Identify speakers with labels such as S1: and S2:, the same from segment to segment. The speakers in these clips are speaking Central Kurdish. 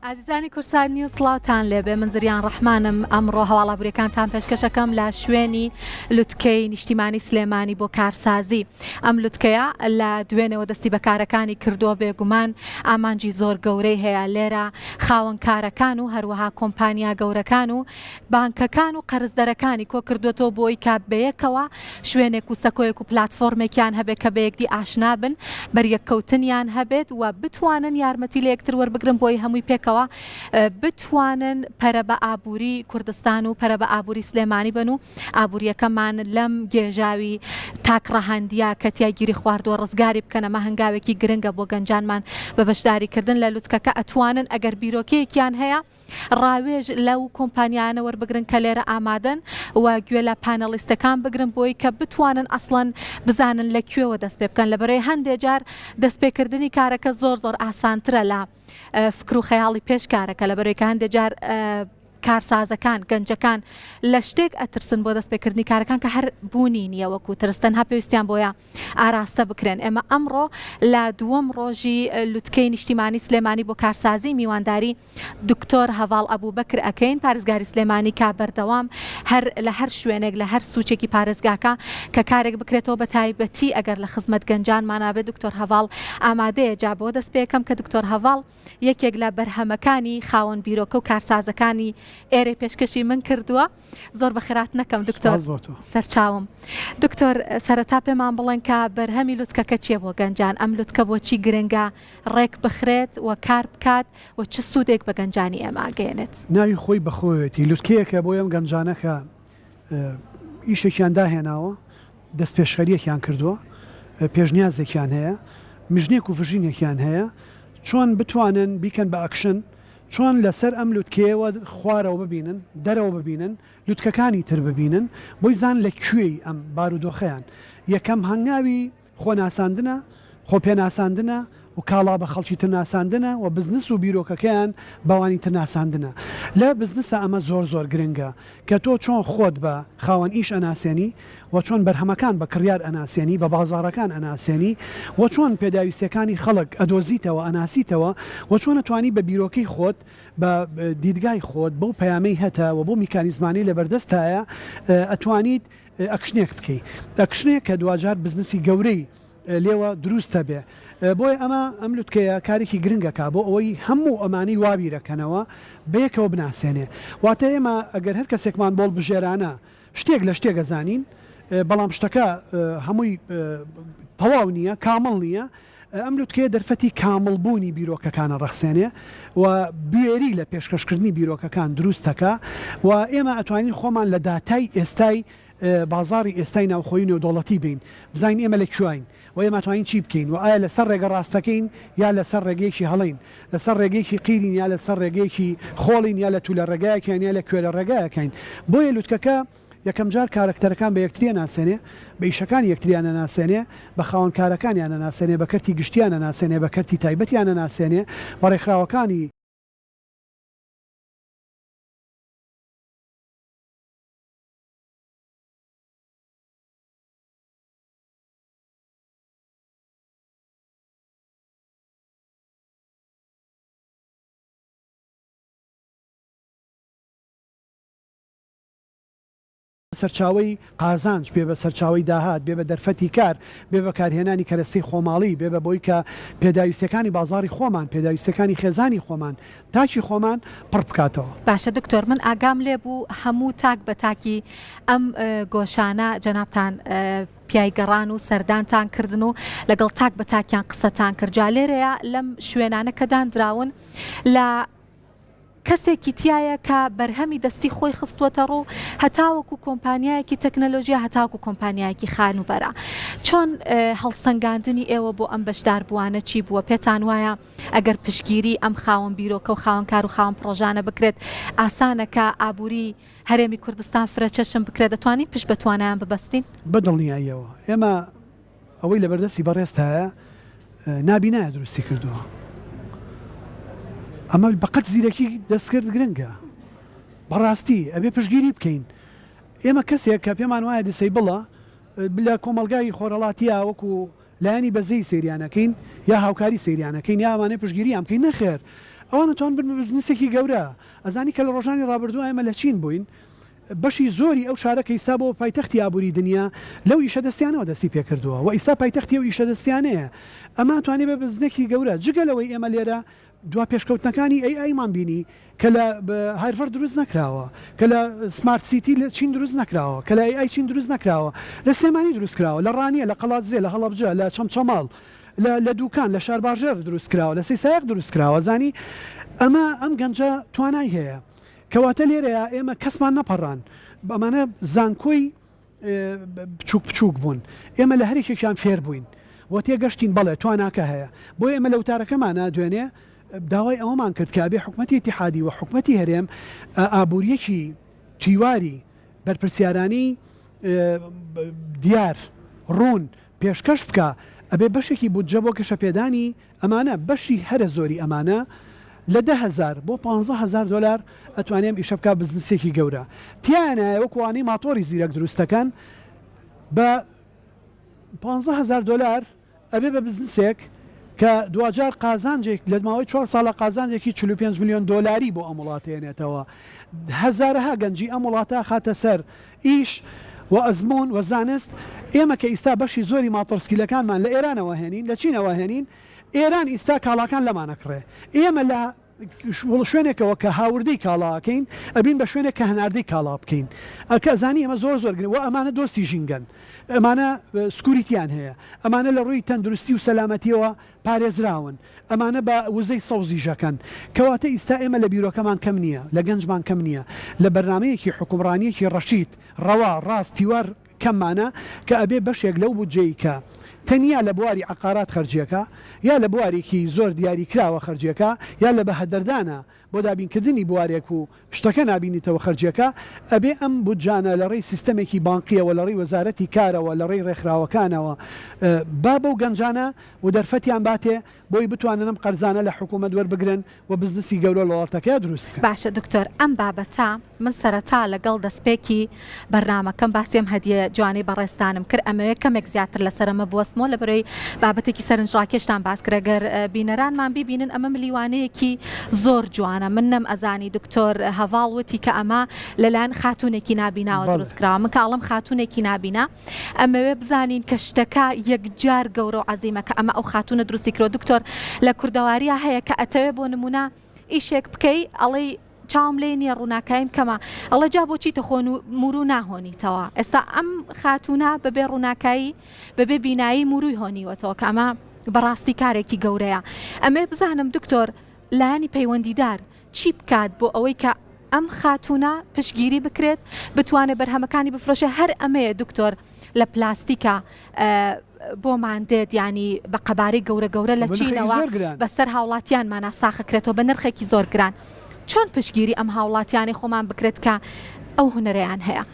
S1: ئازیزانی کورسانی و سڵاوتان لێبێ من زریان ڕەحمانم ئەمڕۆ هەواڵابووریەکانتان پێشکەشەکەم لە شوێنی لوتکەی نیشتیمانی سلێمانی بۆ کارسازی ئەم لوتکەیە لە دوێنەوە دەستی بەکارەکانی کردووە بێگومان ئامانجی زۆر گەورەی هەیە لێرە خاوەنکارەکان و هەروەها کۆمپانیا گەورەکان و بانکەکان و قەرزدەرەکانی کۆ کردوێتەوە بۆی کە بەیەکەوە شوێنێک و سەکۆیەک و پلاتفۆرمێکیان هەبێت کە بەیەکدی ئاشنا بن بەریەککەوتنیان هەبێت و بتوانن یارمەتی لە یەکتر وەربگرن بۆی هەمووی پێکەوە بتوانن پەرە بە ئابووری کوردستان و پەرە بە ئابووری سلێمانی بن و ئابوووریەکەمان لەم گێژاوی تاکڕەهاندیا کە تیاگیری خواردووە ڕزگاری بکەنەمە هەنگاوێکی گرنگە بۆ گەنجانمان بە بەشداریکردن لە لوتکەکە ئەتوانن ئەگەر بیرۆکەیەکیان هەیە ڕاوێژ لەو کۆمپانیانە وەربگرن کە لێرە ئامادەن و گوێ لە پانەلیستەکان بگرن بۆی کە بتوانن ئەسڵەن بزانن لەکوێوە دەست پێ بکەن لەبەرەوەی هەندێک جار دەستپێکردنی کارەکە زۆر ئاسانترە لە فکر و خەیاڵی پێش کارەکە لەبەرەوەی کە هەندێک جار کارسازەکان گەنجەکان لە شتێک ئەترسن بۆ دەستپێکردنی کارەکان کە هەر بوونی نییە وەکو ترستن ها پێویستیان بۆیە ئاراستە بکرێن ئێمە ئەمڕۆ لە دووەم ڕۆژی لوتکەی نیشتیمانی سلێمانی بۆ کارسازی میوانداری دکتۆر هەڤاڵ ئەبووبەکر ئەکەین پارێزگاری سلێمانی کا بەردەوام هەر لە هەر شوێنێک لە هەر سوچێکی پارێزگاکە کە کارێک بکرێتەوە بە تایبەتی ئەگەر لە خزمەت گەنجانمانابێت دکتۆر هەڤاڵ ئامادەیە جا بۆ دەست پێکەم کە دکتۆر هەڤاڵ یەکێک لە بەرهەمەکانی خاوەن بیرۆکە و کارسازەکانی ئێرە پێشکەشی من کردووە زۆر بەخێرات نەکەم دکتۆر سەرچاوم دکتۆر سەرەتا پێمان بڵێن کە بەرهەمی لوتکەکە چیە بۆ گەنجان ئەم لوتکە بۆچی گرنگە ڕێک بخرێت و کار بکات و چ سوودێک بە گەنجانی ئێمە ئاگەێنێت
S2: ناوی خۆی بەخۆیەتی لوتکەیەکە بۆ ئەم گەنجانەکە ئیشێکیان داهێناوە دەست پێشخەریەکیان کردووە پێشنیازێکیان هەیە مژنێک و ڤژینێکیان هەیە چۆن بتوانن بیکەن بە ئەکشن چۆن لەسەر ئەم لوتکەیەوە خوارەوە ببینن دەرەوە ببینن لوتکەکانی تر ببینن بۆی زان لە کوێی ئەم بارودۆخەیان یەکەم هەنگاوی خۆ ناساندنە خۆ پێناساندنە و کاڵا بە خەڵکی تر ناساندنە و بزنس و بیرۆکەکەیان بەوانی تر ناساندنە لە بزنسە ئەمە زۆر گرنگە کە تۆ چۆن خۆت بە خاوەن ئیش ئەناسێنی و چۆن بەرهەمەکان بە کڕیار ئەناسێنی بە بازاڕەکان ئەناسێنی و چۆن پێداویستەکانی خەڵک ئەدۆزیتەوە ئەناسیتەوە و چۆن ئەتوانی بە بیرۆکەی خۆت بە دیدگای خۆت بەو پەیامەی هەتە و بۆ میکانیزمانی لەبەردەستایە ئەتوانیت ئەکشنێک بکەیت ئەکشنێک کە دوجار بزنسی گەورەی لێوە دروستە بێ بۆی ئەم لوتکەیە کارێکی گرنگەکە بۆ ئەوەی هەموو ئەمانی وابیرەکەنەوە بەیەکەوە بناسێنێ واتە ئێمە ئەگەر هەر کەسێکمان بۆڵ بژێرانە شتێک لە شتێک ئەزانین بەڵام شتەکە هەمووی تەواو نییە کامڵ نییە ئەم لوتکەیە دەرفەتی کامڵبوونی بیرۆکەکانە ڕەخسێنێ و بوێری لە پێشکەشکردنی بیرۆکەکان دروستەکە و ئێمە ئەتوانین خۆمان لە داتای ئێستای بازاری ئێستای ناوخۆی نێودوڵەتی بین بزانین ئێمە لە کوێین و ئێمە توانین چی بکەین و ئایا لەسەر ڕێگە ڕاستەکەین یا لەسەر ڕێگەیەکی هەڵین لەسەر ڕێگەیەکی قیرین یا لەسەر ڕێگەیەکی خۆڵین یا لە تو لە ڕێگایەکەین یا لە کوێ لە ڕێگایەکەین بۆیە لوتکەکە یەکەم جار کارکتەرەکان بە یەکتریە ناسێنێ بە ئیشەکان یەکتریانە ناسێنێ بە خاوەنکارەکانیانە ناسێنێ بە کەرتی گشتیانە ناسێنێ بە کەرتی تایبەتیانە ناسێنێ بە ڕێکخراوەکانی سەرچاوی قازانج بێ بە سەرچاوی داهات بێ بە دەرفەتی کار بێ بە کارهێنانی کەرەستەی خۆماڵی بێ بە بۆی کە پێداویستەکانی بازاری خۆمان پێداویستەکانی خێزانی خۆمان تاکی خۆمان پڕ بکاتەوە
S1: باشە دکتۆر من ئاگام لێ بوو هەموو تاک بە تاکی ئەم گۆشانە جەنابتان پیایگەڕان و سەردانتان کردن و لەگەڵ تاک بە تاکیان قسەتان کردجا لێرەیە لەم شوێنانە کە دانراون لە کەسێکی تایە کە بەرهەمی دەستی خۆی خستوەتە ڕوو هەتاوەکو کۆمپانیایەکی تەکنەلۆژیا هەتاوکو کۆمپانیایەکی خانوبەرە چۆن هەڵسەنگاندنی ئێوە بۆ ئەم بەشدار بووانە چی بووە پێتان وایە ئەگەر پشگیری ئەم خاوەن بیرۆکە و خاوەنکار و خاوەن پرۆژانە بکرێت ئاسانەکە ئابووری هەرێمی کوردستان فرەچەشم بکرێت دەتوانین پشت بەتوانیان ببەستین
S2: بەدڵنیاییەوە ئێمە ئەوەی لەبەردەستی بەڕێست هەیە نابینایە دروستی کردووە ئەمە بەقەت زیرەکی دەستکرد گرنگە بەڕاستی ئەبێ پشگیری بکەین ئێمە کەسێک کە پێمان وایە دەسەی بڵە لە کۆمەلگای خۆرەڵاتیە وەکو لایەنی بەزەی سەیریانەکەین یا هاوکاری سەیریانەکەین یا ئەمانەی پشگیری ئەم بکەین نەخێر ئەوان نتوان بن بزنسێکی گەورە ئەزانی کە لە ڕۆژانی ڕابردوو ئێمە لە چین بووین بەشی زۆری ئەو شارە کە ئیستا بۆ پایتەختی ئابووری دنیا لەو ئیشە دەستیانەوە دەستی پێکردووە و ئیستا پایتەختی و ئیشە دەستیانەیە ئەمە توانێت بە بزنێکی گەورە جگەلەوەی ئێمە لێرە دوا پێشکەوتنەکانی ئەیمان بینی کە لە هایڤەر دروست نەکراوە کە لە سمارت سیتی لە چین دروست نەکراوە کە لە ئای چین دروست نەکراوە لە سلێمانی دروستکراوە لە ڕانیە لە قەڵاتزێ لە هەڵەبجە لە چەمچەماڵ لە دوکان لە شار باژێر دروست کراوە لە سەیسایەق دروست کراوە زانی ئەم گەنجە توانای هەیە کەواتە لێرەیە ئێمە کەسمان نەپەڕان بەمانە زانکۆی بچووک بوون ئێمە لە هەرێکێکیان فێر بووین وە تێگەشتین بەڵێ تواناکە هەیە بۆ ئێمە لە وتارەکەمانە دوێنێ داوای ئەوەمان کرد کە بێ حکوومەتی ئیتیحادی و حکوومەتی هەرێم ئابوووریەکی تیواری بەرپرسیارانی دیار ڕوون پێشکەش بکە ئەبێ بەشێکی بودجە بۆ کەشەپێدانی ئەمانە بەشی هەرە زۆری ئەمانە لە 10,000 بۆ 15,000 دلار ئەتوانێم ئیشە بکە بزنسێکی گەورە تیانە وەکوانی ماتۆری زیرەک دروستەکەن بە 15,000 دلار ئەبێ بە بزنسێک کە دوجار قازانجێک لە ماوەی 4 ساڵە قازانجێکی 45 میلیۆن دلاری بۆ ئەم وڵاتێنێتەوە هەزارەها گەنجی ئەم وڵاتە خاتە سەر ئیش و ئەزمون و زانست ئێمە کە ئیستا بەشی زۆری ماتۆرسکیلەکانمان لە ئێرانەوە هێنین لە چینەوە هێنین ئێران ئیستا کاڵاکان لەمانەکڕێ ئێمە لە شوێنێکەوە کە هاوردەی کاڵاکەین ئەبین بە شوێنێک کە هەناردەی کاڵا بکەین ئەکە زانی ئەمە زۆر گرن و ئەمانە دۆستی ژینگەن ئەمانە سکوریتیان هەیە ئەمانە لە ڕووی تەندروستی و سەلامەتیەوە پارێزراون ئەمانە بە وزەی سەوزیژەکەن کەواتە ئیستا ئێمە لە بیرۆکەمان کەم نییە لە گەنجمان کەم نییە لە بەرنمەیەکی حکومڕانیەکی ڕەشید ڕەوا ڕاست تیوار کەممانە کە ئەبێ بەشێک لەو بودجەی کە تەنیا لە بواری عقارات خەرجیەکە یا لە بوارێکی زۆر دیاری کراوە خەرجیەکە یا لە بەهەدەردانە بۆ دابینکردنی بوارێک و شتەکە نبینیتەوە خەرجیەکە ئەبێ ئەم بودجانە لە ڕێی سیستەمێکی بانقیەوە لە ڕێی وەزارەتی کارەوە لە ڕێی ڕێکخراوەکانەوە با بەو گەنجانە و دەرفەتیان باتێ بۆی بتوانن ئەم قەرزانە لە حکوومەت وەربگرن و بزنسی گەورە لە وڵاتەکە دروست بکەن.
S1: باشە دکتۆر ئەم بابەتە من سەرەتا لەگەڵ دەستپێکی بەرنامەکەم باسیم هەدیە جوانی بەڕێستانم کرد ئەمەوێت کەمێک زیاتر لەسەرمە بوەستمەوە لە بەرەوەی بابەتێکی سەرنجڕاکێشتان باس کرد ئەگەر بینەرانمان ببینن ئەمە ملیوانەیەکی زۆر جوانە من نەم ئەزانی دکتۆر هەڤاڵ وتی کە ئەمە لەلایەن خاتونێکی نابیناوە دروستکراوە من کاڵم خاتونێکی نابینا ئەمەوێ بزانین کە شتەکە یەکجار گەورە و عەزیمە کە ئەمە ئەو خاتونە دروستی کرۆ دکتۆر لە کوردەواریە هەیە کە ئەتەوێ بۆ نمونە ئیشێک بکەی ئەڵێ چاوم لێ نییە ڕووناکایم کەمە ئەڵە جا بۆچی تەخۆن و مور و ناهۆنیتەوە ئێستا ئەم خاتونە بەبێ ڕووناکایی بەبێ بینایی موروی هۆنیوەتەوە کە ئەمە بەڕاستی کارێکی گەورەیە ئەمێ بزانم دکتۆر لایانی پەیوەندیدار چی بکات بۆ ئەوەی کە ئەم خاتونە پشگیری بکرێت بتوانێت بەرهەمەکانی بفرۆشە هەر ئەمەیە دکتۆر لە پلاستیکە بۆمان دێت ینی بە قەبارەی گەورە لە چینەوە بەسەر هاوڵاتیانمانە ساخەکرێتەوە بە نرخێکی زۆر گران چۆن پشگیری ئەم هاوڵاتیانی خۆمان بکرێت کە ئەو هونەرەیان هەیە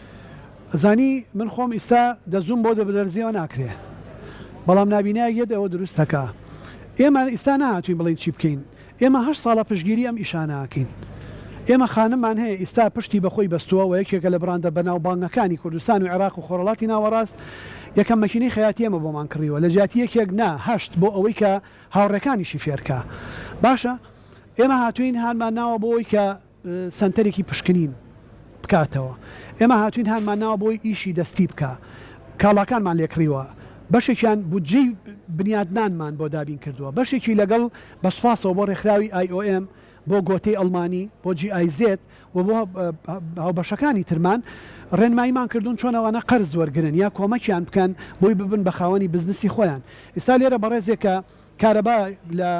S2: زانی من خۆم ئیستا دەزوم بۆ دەبدەرزیەوە ناکرێ بەڵام نبینایەت ئەوە دروستەکە ئێمە ئیستا نهاتوین بڵین چی بکەین ئێمە 8 ساڵە پشگیری ئەم ئیشانەکەین ئێمە خانممان هەیە ئیستا پشتی بەخۆی بەستووە و یەکێکە لە براندە بەناو بانگەکانی کوردستان و عێراق و خۆرەڵاتی ناوەڕاست یەکەم مەکینەی خەیاتی ئێمە بۆمان کڕیوە لە جیاتی یەکێک نا 8 بۆ ئەوەی کە هاوڕێکانیشی فێرکە باشە ئێمە هاتوین هانمان ناوە بۆ ئەوەی کە سنتەرێکی پشکنین بکاتەوە ئێمە هاتوین هانمان ناوە بۆی ئیشی دەستی بکە کاڵاکانمان لێکڕیوە بەشێکیان بودجەی بنیادنانمان بۆ دابین کردووە بەشێکی لەگەڵ بەسپاسەوە بۆ ڕێکخراوی IOM بۆ گۆتەی ئەڵمانی بۆ GIZ و بۆ هاوبەشەکانی ترمان ڕێنماییمان کردوون چۆنەوەنە قەرز وەرگرن یا کۆمەکیان بکەن بۆی ببن بە خاوەنی بزنسی خۆیان ئێستا لێرە بەڕێزێکە کارەبا لە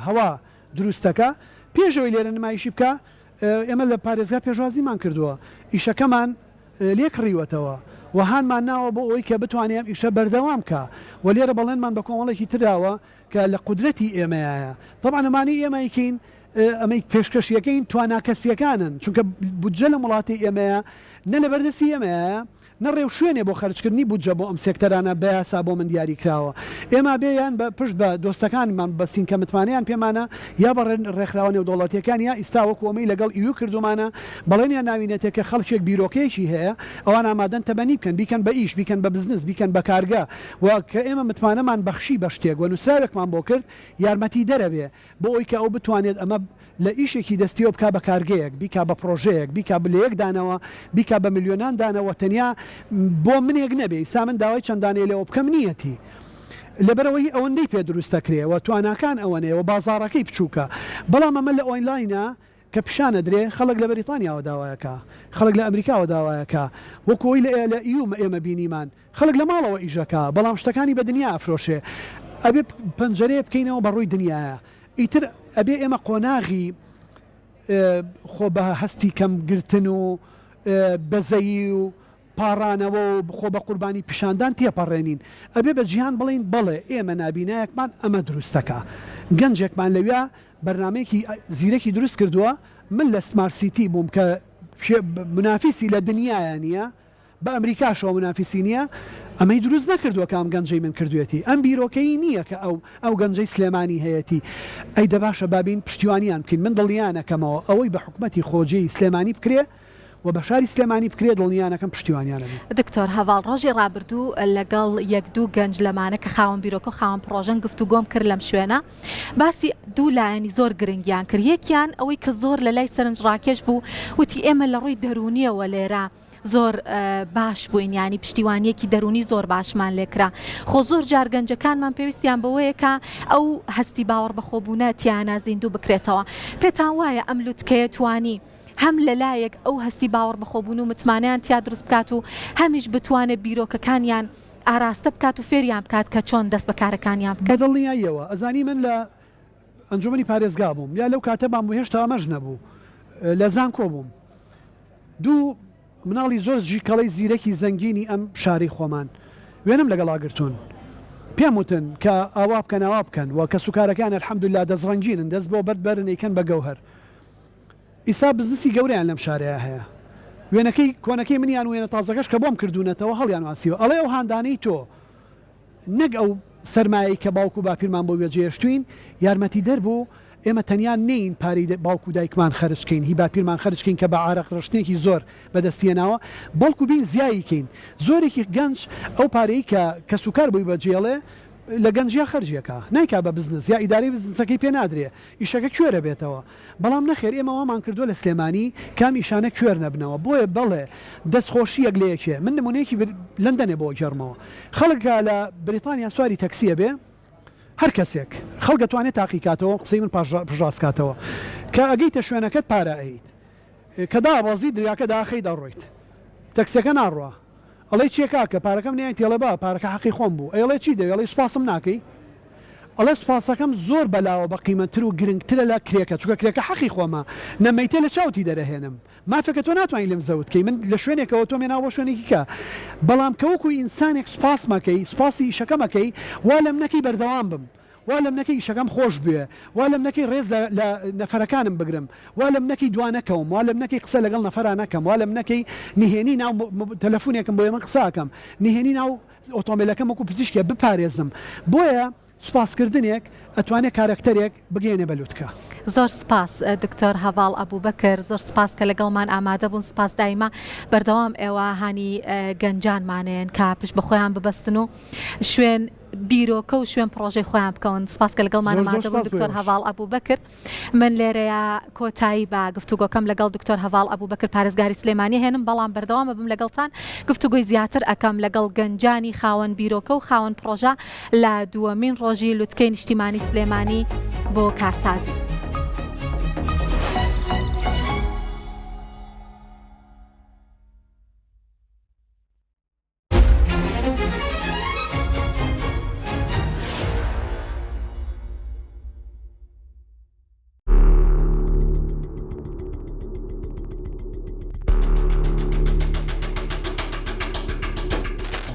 S2: هەوا دروستەکە پێشەوەی لێرە نمایشی بکە ئێمە لە پارێزگا پێشوازیمان کردووە ئیشەکەمان لێکڕیوەتەوە و هانمان ناوە بۆ ئەوەی کە بتوانێم ئیشە بەردەوام کە و لێرە بەڵێنمان بە کۆمەڵێکی تراوە کە لە قودرەتی ئێمەیە طبعا ئەمانی ئێمەیکەین ئەمەی پێشکەشیەکەین تواناکەسیەکانن چونکە بودجە لە وڵاتی ئێمەیە نە لە بەردەستی ئێمەیە نەڕێو شوێنێ بۆ خەرجکردنی بودجە بۆ ئەم سێکتەرانە بەیاسا بۆ من دیاری کراوە ئێمە بێیان بە پشت بە دۆستەکانمان بەستین کە متمانیان پێمانە یا بە ڕێکخراوە نێودەوڵەتیەکان یا ئیستاوەکو ئەمەی لەگەڵ ئیو کردومانە بەڵێنیان ناوینێتێکە خەڵکێک بیرۆکەیەکی هەیە ئەوان ئامادەن تەبەنی بکەن بیکەن بە ئیش بیکەن بە بزنس بیکەن بە کارگە و کە ئێمە متمانەمان بەخشی بە شتێک و نووسراوێکمان کارێکمان بۆ کرد یارمەتی دەرەبێ بۆ ئەوی کە ئەو بتوانێت ئەمە لە ئیشێکی دەستیەوە بک بە کارگەیەک بیکا بە پرۆژەیەک بیکا لە یەک دانەوە بیکا بە میلیۆنان دانەوە تەنیا بۆ منێک نەبێ ئستا من داوای چەندانێ لەوە بکەم نیەتی لەبەرەوەی ئەوەندەی پێ دروستەکرێەوە تواناکان ئەوەنەیە و بازارەکەی بچووکە بەڵام ئەمە لە ئۆنلاینە کە پیشانە درێ خەڵک لە بەریتانیاوە داوایەکە خەڵک لە ئەمریکاوە داوایەکە وەکۆی لە ئیوم ئێمە بینیمان خەڵک لە ماڵەوە ئیژەکە بەڵام شتەکانی بە دنیا ئەفرۆشێ ئەبێ پەنجەرەیە بکەینەوە بە ڕووی دنیاە ئیتر ئەبێ ئێمە قۆناغی خۆ بە هەستی کەمگرتن و بەزەیی و پاڕانەوە و بخۆ بە قوربانی پیشاندان تێپەڕێنین ئەبێ بە جیهان بڵین بڵێ ئێمە نابینایەکمان ئەمە دروستەکە گەنجێکمان لەوێ بەرنمەیەکی زیرەکی دروست کردووە من لە سمارسیتی بووم کە منافیسی لە دنیاە نییە بە ئەمریکاشەوە منافیسی نییە ئەمەی دروست نەکردووە کە ئەم گەنجەی من کردوێتی ئەم بیرۆکەی نییە کە ئەو گەنجەی سلێمانی هەیەی ئەی دەباشە بابین پشتیوانیان بکەین من دڵنیانەکەمەوە ئەوەی بە حکومەتی خۆجێی سلێمانی بکرێ و بە شاری سلێمانی بکرێت دڵنیانەکەم پشتیوانیانە
S1: دکتۆر هەواڵ ڕۆژی ڕابردوو لەگەڵ یەک دوو گەنج لەمانە کە خاوەن بیرۆکە خاوەن پرۆژەن گفتوگۆم کرد لەم شوێنە باسی دوو لایەنی زۆر گرنگیان کرد یەکیان ئەوەی کە زۆر لە لای سەرنج ڕاکێش بوو وتی ئێمە لە ڕووی دەرونیەوە لێرە زۆر باش بووین ینی پشتیوانیەکی دەرونی زۆر باشمان لێکرا خۆ زۆر جارگەنجەکانمان پێویستیان بەوەیە کە ئەو هەستی باوەڕ بەخۆبوونە تیانە زیندوو بکرێتەوە پێتان وایە ئەم لوتکەیە توانی هەم لەلایەک ئەو هەستی باوەڕ بەخۆبوون و متمانیان تیا دروست بکات و هەمیش بتوانێت بیرۆکەکانیان ئاراستە بکات و فێریان بکات کە چۆن دەست بەکارەکانیان بکات
S2: بەدڵنیاییەوە ئەزانی من لە ئەنجومەنی پارێزگا بووم یا لەو کاتەبان بوو هێشتا ئەمەش نەبوو لە زانکۆ بووم دوو مناڵی زۆر ژیکەڵی زیرەکی زەنگینی ئەم شاری خۆمان وێنم لەگەڵاگرتوون پێم وتن کە ئاوا بکەن ئاوا بکەن و کە سوکارەکان الحەمدوللا دەستڕەنگینن دەست بۆ بەربەرنیکەن بە گەوهر ئیستا بزنسی گەورەیان لەم شارەیە هەیە وێنەکەی کۆنەکەی منیان وێنە تازەکەش کە بۆم کردوونەتەوە هەڵیان واسیوە ئەڵێ ئەو هاندانەی تۆ نەک ئەو سەرمایی کە باوکو باپیرمان بۆ وێجێشتوین یارمەتی دەربوو ئێمە تەنیان نین پارەی باوکو دایکمان خەرجکەین هی باپیرمان خەرجکەین کە بە عارەق ڕشتێکی زۆر بەدەستێناوە بەڵکو بین زیاییکەین زۆرێکی گەنج ئەو پارەی کە سوکار بووی بەجێڵێ لە گەنجیا خەرجیەکە نایکا بە بزنس یا ئیداری بزنسەکەی پێ نادرێ ئیشەکە کوێرە بێتەوە بەڵام نەخێر ئێمەوەمان کردووە لە سلێمانی کام ئیشانە کوێر نەبنەوە بۆیە بەڵێ دەستخۆشیەک لە یەکێ من نمونەیەکی لەندەنێ بۆ جەرمەوە خەڵکە لە بریتانیا سواری تەکسیە بێ هەر کەسێک خەڵک دەتوانێت تاقیکاتەوە قسەی من پژاسکاتەوە کە ئەگەیتە شوێنەکەت پارە ئەیت کە دابەزی دریاکە داخەی دەڕۆیت تەکسەکە ناڕوە ئەڵێ چێکا کە پارەکەم نیان تێڵەبا پارەکە حەقی خۆم بوو ئەڵێ چی دەوێڵی سوپاسم ناکەی ئەڵێ سوپاسەکەم زۆر بەلاوە بە قیمەتتر و گرنگترە لە کرێکە چووکە کرێکە حەقی خۆمە نەمەیتە لە چاوتی دەرەهێنم مافەکە تۆ ناتوانین لەم زەوتکەی من لە شوێنێکەوە تۆ مێناوە بۆ شوێنێکی کە بەڵام کەوەکو ئینسانێک سوپاس مەکەی سوپاسی ئیشەکەمەکەی وا لەم نەکەی بەردەوام بم وا لەم نەکەی ئیشەکەم خۆش بوێ وا لەم نەکەی ڕێز لە نەفەرەکانم بگرم وا لەم نەکەی دوانەکەم وا لەم نەکەی قسە لەگەڵ نەفەرانەکەم وا لەم نەکەی نهێنی ناو تەلەفۆنێکم بۆ من قساکەم نهێنی ناو ئۆتۆمبیلەکەم وەکو پزیشکێ بپارێزم بۆیە سوپاسکردنێک ئەتوانێت کارکتەرێک بگەێنێ بەلووتکە
S1: زۆر سپاس دکتۆر هەواڵ ئەبوو بەکر زۆر سپاس کە لەگەڵمان ئامادە بوون سپاس دایما بەردەوام ئێوە هانی گەنجانمانێن کە پشت بە خۆیان ببەستن و شوێن بیرۆکە و شوێن پرۆژەی خۆیان بکەون سپاس کە لەگەڵمان ئامادە بوون دکتۆر هەواڵ ئەبوو بەکر من لێرەیە کۆتایی بە گفتوگۆکەم لەگەڵ دکتۆر هەواڵ ئەبوو بەکر پارێزگاری سلێمانی هێنم بەڵام بەردەوام بم لەگەڵتان گفتوگۆی زیاتر ئەەکەم لەگەڵ گەنجانی خاوەن بیرۆکە و خاوەن پرۆژە لە دووەمین ڕۆژی لوتکەی نیشتیمانی سلێمانی بۆ کارسازی.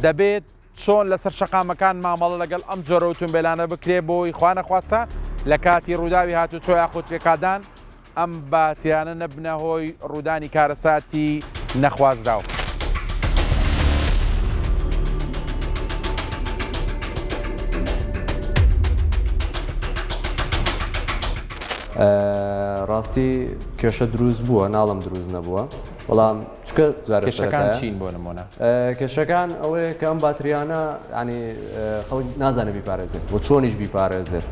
S3: دەبێت چۆن لەسەر شەقامەکان مامەڵە لەگەڵ ئەم جۆرە ئۆتۆمبیلانە بکرێ بۆی خوا نەخواستە لە کاتی ڕووداوی هاتوچۆ یاخود پێکادان ئەم باتیانە نەبنە هۆی ڕوودانی کارەساتی نەخوازراوە.
S4: ڕاستی کێشە دروست بووە ناڵم دروست نەبووە بەڵام
S3: کێشەکان چین بۆ نمونە
S4: کێشەکان ئەوەیە کە ئەم باتریانە ینی خەڵک نازانێت بیپارێزێت بۆ چۆنیش بیپارێزێت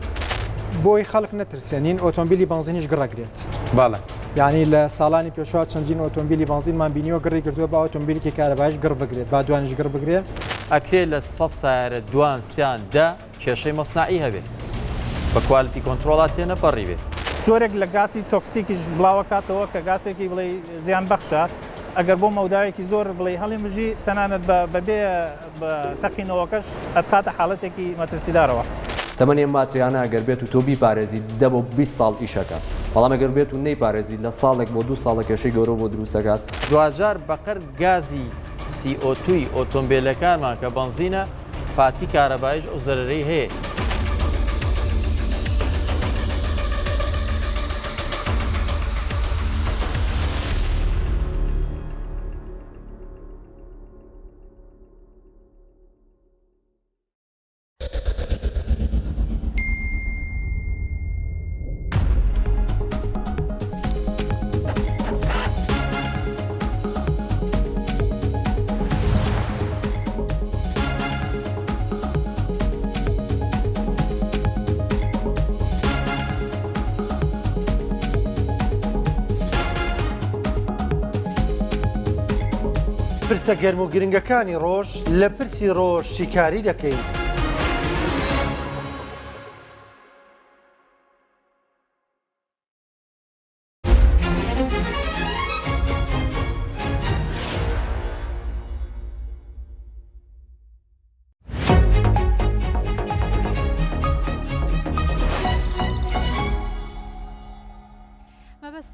S5: بۆی خەڵک نەترسێنین ئۆتۆمبیلی بنزینیش گڕەگرێت
S3: باڵە
S5: یعنی لە ساڵانی پێشوا چەندین ئۆتۆمبیلی بنزینمان بینیوە گڕی کردووە با ئۆتۆمبیلێکی کارەبایش گڕ بگرێت با دوانش گڕ بگرێت
S6: ئەکرێت لە 100 سیارە دوان سیان دا کێشەی مەسنعی هەبێت بە کوالیتی کۆنتترۆڵات تێنەپەڕی بێت
S7: جۆرێک لە گاسی تۆکسیکیش بڵاوە کاتەوە کە گاسێکی بڵێ زیان بەخشە ئەگەر بۆ مەوداوێکی زۆر بڵێ هەڵی مژی تەنانەت بەبێ تەقینەوەکەش ئەتخاتە حاڵەتێکی مەترسیدارەوە
S4: تەمەنی ئەم باتریانە ئەگەر بێت و تۆ بیپارێزی 10 بۆ 20 ساڵ ئیشەکە بەڵام ئەگەر بێت و نەیپارێزی لە ساڵێک بۆ 2 ساڵە کێشەی گەورە بۆ دروستەکات
S6: دوجار بەقەر گازی CO2 ئۆتۆمبیلەکانمان کە بنزینە پاتی کارەبایش ئەو زەرەرەی هەیە
S8: پرسە گەرم و گرنگەکانی ڕۆژ لە پرسی ڕۆژ شیکاری دەکەین.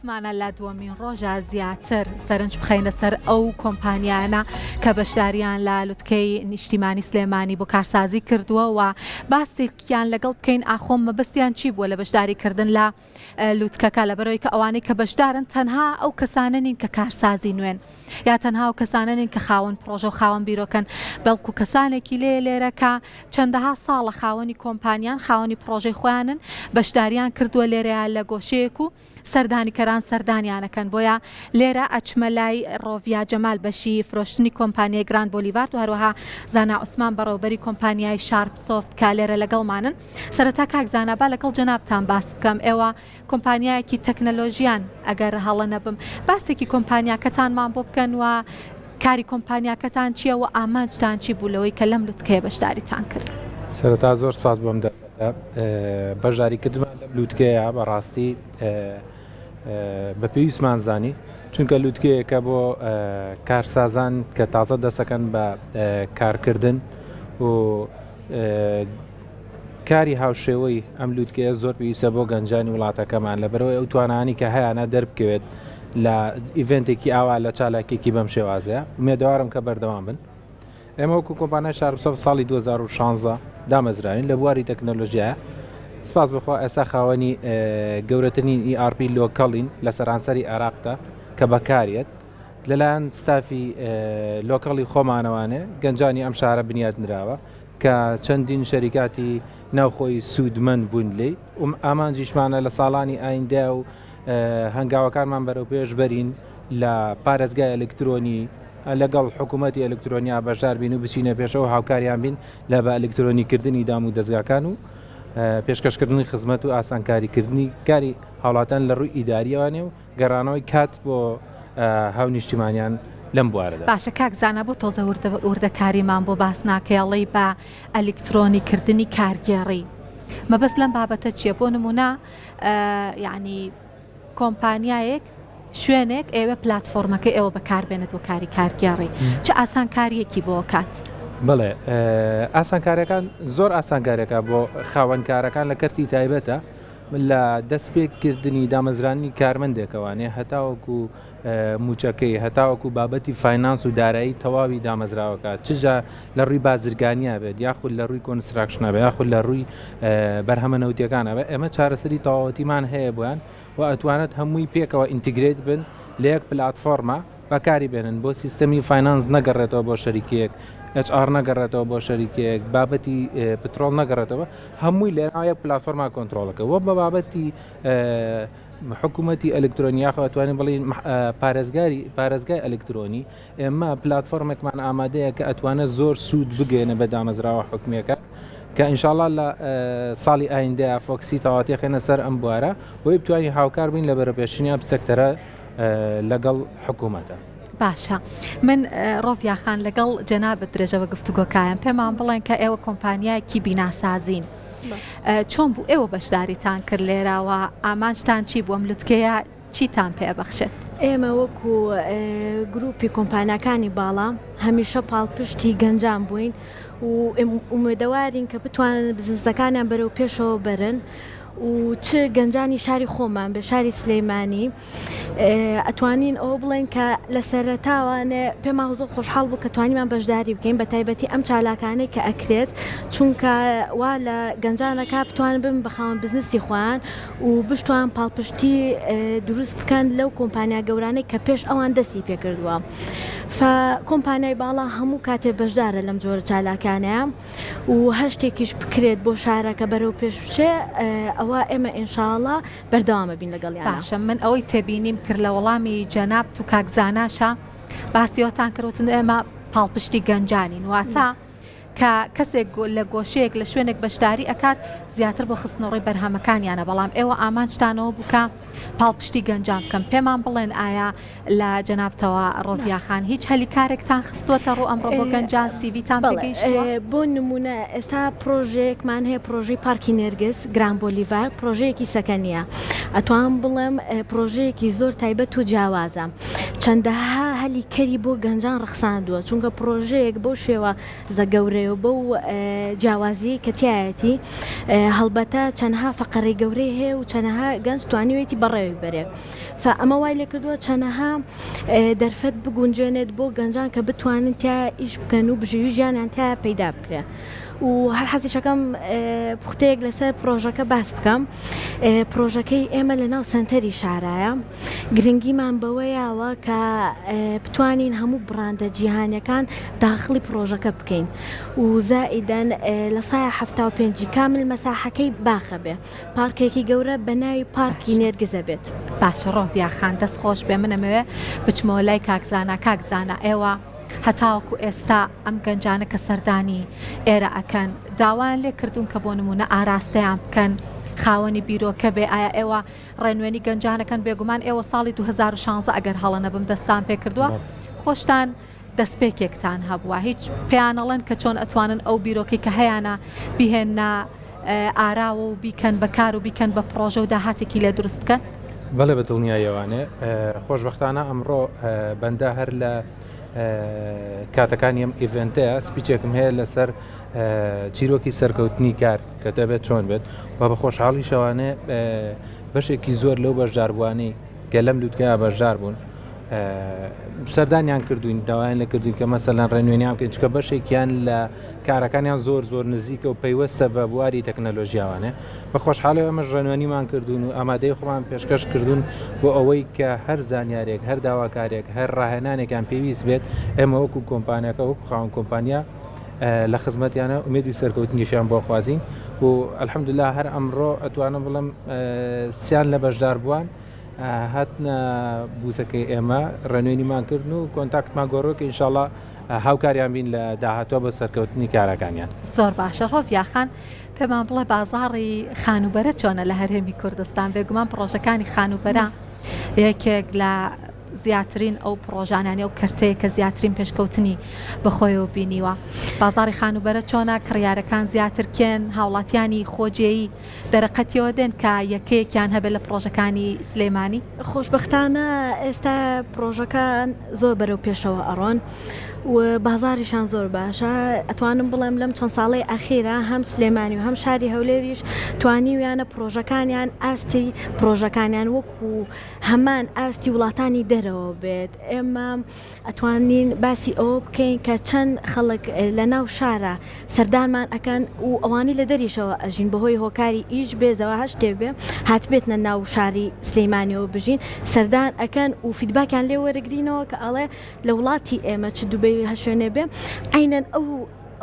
S1: مەبەستمانە لە دووەمین ڕۆژە زیاتر سەرنج بخەینە سەر ئەو کۆمپانیانە کە بەشداریان لە لوتکەی نیشتیمانی سلێمانی بۆ کارسازی کردووە و باسێکیان لەگەڵ بکەین ئاخۆم مەبەستیان چی بووە لە بەشداریکردن لە لوتکەکە لەبەرەوەی کە ئەوانەی کە بەشدارن تەنها ئەو کەسانە نین کە کارسازی نوێن یا تەنها ئەو کەسانە نین کە خاوەن پرۆژە و خاوەن بیرۆکەن بەڵکو کەسانێکی لێرە کە چەندەها ساڵە خاوەنی کۆمپانیان خاوەنی پرۆژەی خۆیانن بەشداریان کردووە لێرەیە لە گۆشەیەک و سەردانیکەران سەردانیانەکەن بۆیە لێرە ئەچمە لای ڕۆڤیا جەمال بەشی فرۆشتنی کۆمپانیای گراند بۆلیڤارد و هەروەها زانا عوسمان بەڕێوەبەری کۆمپانیای شارپ سۆفت کا لێرە لەگەڵمانن سەرەتا کاک زانابا لەگەڵ جەنابتان باس بکەم ئێوە کۆمپانیایەکی تەکنەلۆژیان ئەگەر هەڵە نەبم باسێکی کۆمپانیاکەتانمان بۆ بکەن و کاری کۆمپانیاکەتان چییە و ئامانجتان چی بوو لەوەی کە لەم لوتکەیە بەشداریتان کرد
S9: سەرەتا زۆر سپاس بۆم بەشداریکردمان لەم لوتکەیە بەڕاستی بە پێویستمان زانی چونکە لوتکەیەکە بۆ کارسازان کە تازە دەسەکەن بە کارکردن و کاری هاوشێوەی ئەم لوتکەیە زۆر پێویستە بۆ گەنجانی وڵاتەکەمان لەبەرەوەی ئەو توانانی کە هەیەە دەربکەوێت لە ئیڤنتێکی ئاوا لە چالاکێکی بەم شێوازەیە مێدەوارم کە بەردەوام بن ئێمە وەکو کۆمپانیای شارپ ساڵی 2016 دامەزراین لە بواری تەکنەلۆژیە سپاس بخوا ئێستا خاوەنی گەورەترین ERP لۆکەڵین لە سەرانسەری عێراقدا کە بەکارێت لەلایەن ستافی لۆکەڵی خۆمانەوانێ گەنجانی ئەم شارە بنیاد نراوە کە چەندین شەریکاتی ناوخۆی سوودمەند بوون لێ ئامانجیشمانە لە ساڵانی ئایندە و هەنگاوەکانمان بەرەو پێش بەرین لە پارێزگای ئەلکترۆنی لەگەڵ حکوومەتی ئەلکترۆنیا بەشدار بین و بچینە پێشەوە هاوکاریان بین لە بە ئەلکترۆنیکردنی دام و دەستگاکان و پێشکەشکردنی خزمەت و ئاسانکاریکردنی کاری هاوڵاتان لە ڕووی ئیداریەوانێ و گەڕانەوەی کات بۆ هاو نیشتیمانیان لەم بوارەدا
S1: باشە کاک زانە بۆ تۆزە وردەکاریمان بۆ باس ناکەڵی بە ئەلکترۆنیکردنی کارگێڕی مەبەست لەم بابەتە چییە بۆ نمونە یعنی کۆمپانیایەک شوێنێک ئێوە پلتفۆرمەکە ئێوە بەکاربێنێت بۆ کاری کارگێڕی چه ئاسانکاریەکی بۆ کات
S9: بڵێ ئاسانکارەکان زۆر ئاسانکارێکە بۆ خاوەنکارەکان لە کەرتی تایبەتە لە دەستپێکردنی دامەزرانی کارمەندێکەوانێ هەتاوەکو موچەکەی هەتاوەکو بابەتی فاینانس و دارایی تەواوی دامەزراوەکە چجا لە ڕووی بازرگانیا بێت یاخود لە ڕووی کۆنستراکشنە بێت یاخود لە ڕووی بەرهەمە نەوتیەکانە بێت ئێمە چارەسەری تەواوەتیمان هەیە بۆیان و ئەتوانێت هەمووی پێکەوە ئینتیگرێت بن لە یەک پلتفۆرمە بەکاری بێنن بۆ سیستەمی فاینانس نەگەڕێتەوە بۆ شەریکێک HR نەگەڕێتەوە بۆ شەریکێک بابەتی پترۆڵ نەگەڕێتەوە هەمووی لێناوە پلتفۆرما کۆنتترۆلەکە وە بە بابەتی حکوومەتی ئەلکترۆنیاخ ئەتوانین بڵین پارێزگای ئەلکترۆنی ئێمە پلتفۆرمێکمان ئامادەیە کە ئەتوانێت زۆر سوود بگەێنە بە دامەزراوە حکومیەکە کە ئینشاءڵڵا لە ساڵی ئایندەیە فۆکسی تەواتی خێنە سەر ئەم بوارە بۆی بتوانین هاوکار بین لە بەرەپێشینیا سەکتەرە لەگەڵ حکوومەتە.
S1: باشە من ڕۆڤیاخان لەگەڵ جەنابەت درێژەوە گفتوگۆکایان پێمان بڵێن کە ئێوە کۆمپانیایەکی بیناسازین چۆن بوو ئێوە بەشداریتان کرد لێراوە ئامانجتان چی بووم لوتکەیە چیتان پێبەخشێت؟
S10: ئێمە وەکو گروپی کۆمپانیەکانی باڵا هەمیشە پاڵپشتی گەنجان بووین و ئومێدەوارین کە بتوانن بزنسەکانیان بەرەو پێشەوە بەرن و چ گەنجانی شاری خۆمان بە شاری سلەیمانی ئەتوانین ئەوە بڵێن کە لە سەرەتاوانێ پێمان زۆر خۆشحاڵ بوو کە توانیمان بەشداری بکەین بە تایبەتی ئەم چالاکانەی کە ئەکرێت چونکە وا لە گەنجانەکە بتوانن بن بە خاوەن بزنسی خۆیان و بشتوان پاڵپشتی دروست بکەن لەو کۆمپانیا گەورانەی کە پێش ئەوان دەستی پێکردووە. کۆمپانیای باڵا هەموو کاتێ بەشدارە لەم جۆرە چالاکانەیە و هەشتێکیش بکرێت بۆ شارەکە بەرەو پێش بچێ ئەوە ئێمە ئینشاءڵڵا بەردەوامە بین لەگەڵیان.
S1: باشە من ئەوەی تێبینیم کرد لە وەڵامی جەناب و کاکزاناشە باسیەوەتان کردوتن ئێمە پاڵپشتی گەنجانین واتە کە کەسێک لە گۆشەیەک لە شوێنێک بەشداری ئەکات زیاتر بۆ خستنەوەی بەرهەمەکانیانە بەڵام ئێوە ئامانجتانەوە بووکە پاڵپشتی گەنجان بکەم پێمان بڵێن ئایا لە جەنابتەوە ڕۆڤیاخان هیچ هەلی کارێکتان خستووەتە ڕوو ئەمڕۆ بۆ گەنجان سیڤیتان بگەیشتووە؟
S10: بۆ نمونە ئێستا پرۆژەیەکمان هەیە پرۆژەی پارکی نێرگس گران بۆلیڤار پرۆژەیەکی سەکەنیە ئەتوان بڵێم پرۆژەیەکی زۆر تایبەت و جیاوازە چەندەها هەلی کەری بۆ گەنجان ڕخساندووە چونکە پرۆژەیەک بۆ شێوە زەگەورەیە بۆ جیاوازی کە تایەتی هەڵبەتە چەندها فەقەڕی گەورەی هەیە و چەندەها گەنج توانیوێتی بەڕێوی بەرێ ئەمە وای لێ کردووە چەندەها دەرفەت بگونجێنێت بۆ گەنجان کە بتوانن تا ئیش بکەن و بژێوی ژیانیان تا پەیدا بکرێ و هەر حەزیشەکەم پوختەیەک لەسەر پرۆژەکە باس بکەم پرۆژەکەی ئێمە لە ناو سنتەری شارایە گرنگیمان بەوەیەوە کە بتوانین هەموو بڕاندە جیهانیەکان داخلی پرۆژەکە بکەین و زائیدەن لە سایە 75 کامل مەساحەکەی باخە بێ پارکێکی گەورە بە ناوی پارکی نێرگزە بێت.
S1: باشە ڕۆڤیاخان دەست خۆش بێ منەمەوێ بچمەوە لای کاکزانە ئێوە هەتاوەکو ئێستا ئەم گەنجانە کە سەردانی ئێرە ئەکەن داوایان لێ کردوون کە بۆ نمونە ئاراستەیان بکەن خاوەنی بیرۆکە بێ ئایا ئێوە ڕێنوێنی گەنجانەکەن بێگومان ئێوە ساڵی 2016 ئەگەر هەڵە نەبم دەستان پێ کردووە خۆشتان دەستپێکێکتان هەبووە هیچ پێیانەڵێن کە چۆن ئەتوانن ئەو بیرۆکی کە هەیەە بیهێننا ئاراوە و بیکەن بەکار و بیکەن بە پرۆژە و داهاتێکی لێ دروست بکەن؟
S9: بەڵێ بە دڵنیایەوانێ خۆشبەختانە ئەمڕۆ بەندە هەر لە کاتەکانی ئەم ئیڤنتەیە سپیچێکم هەیە لەسەر چیرۆکی سەرکەوتنی کار کە دەبێت چۆن بێت و بە خۆشحاڵی شەوانێ بەشێکی زۆر لەو بەشداربووانی کە لەم لوتکەیە بەشدار بوون سەردانیان کردوین داوایان لە کردوین کە مەسەلەن ڕێنوێنیان بکەین چکە بەشێکیان لە کارەکانیان زۆر نزیکە و پەیوەستە بە بواری تەکنەلۆژیاوانێ بە خۆشحاڵی ئەمەش ڕێنوێنیمان کردوون و ئامادەی خۆمان پێشکەش کردوون بۆ ئەوەی کە هەر زانیارێک هەر داواکارێک هەر ڕاهێنانێکیان پێویست بێت ئێمە وەکو کۆمپانیەکە وەکو خاوەن کۆمپانیا لە خزمەتیانە ئومێدی سەرکەوتنیشیان بۆ خوازین و ئەلحەمدولیلا هەر ئەمڕۆ ئەتوانم بڵم سیان لە بەشدار بووان هاتنە بوزەکەی ئێمە ڕێنوێنیمان کردن و کۆنتاکتمان گۆڕۆکە ئینشاءڵڵا هاوکاریان بین لە داهاتوە بە سەرکەوتنی کارەکانیان.
S1: زۆر باشە ڕۆڤیاخان پێمان بڵێ بازاڕی خانوبەرە چۆنە لە هەرێمی کوردستان بێگومان پرۆژەکانی خانوبەرە یەکێک لە زیاترین ئەو پرۆژانانی ئەو کەرتەیە کە زیاترین پێشکەوتنی بەخۆیەوە بینیوە بازاڕی خانوبەرە چۆنە کڕیارەکان زیاترکێن هاوڵاتیانی خۆجێیی دەرەقەتیەوە دێن کە یەکەیەکیان هەبێت لە پرۆژەکانی سلێمانی؟
S10: خۆشبەختانە ئێستا پرۆژەکان زۆر بەرەو پێشەوە ئەڕۆن و بازاریشان زۆر باشە ئەتوانم بڵێم لەم چەند ساڵی ئەخیرە هەم سلێمانی و هەم شاری هەولێریش توانیویانە پرۆژەکانیان ئاستی پرۆژەکانیان وەکو هەمان ئاستی وڵاتانی دەرەوە بێت ئێمە ئەتوانین باسی ئەوە بکەین کە چەند خەڵک لە ناو شارە سەردانمان ئەکەن و ئەوانی لە دەریشەوە ئەژین بەهۆی هۆکاری ئیش بێزەوە هەشتێ بێ هاتبێتنە ناو شاری سلەیمانیەوە بژین سەردان ئەکەن و فیدباکیان لێ وەرەگرینەوە کە ئەڵێ لە وڵاتی ئێمە چ دوبەی هەشوێنێ بێ عینەن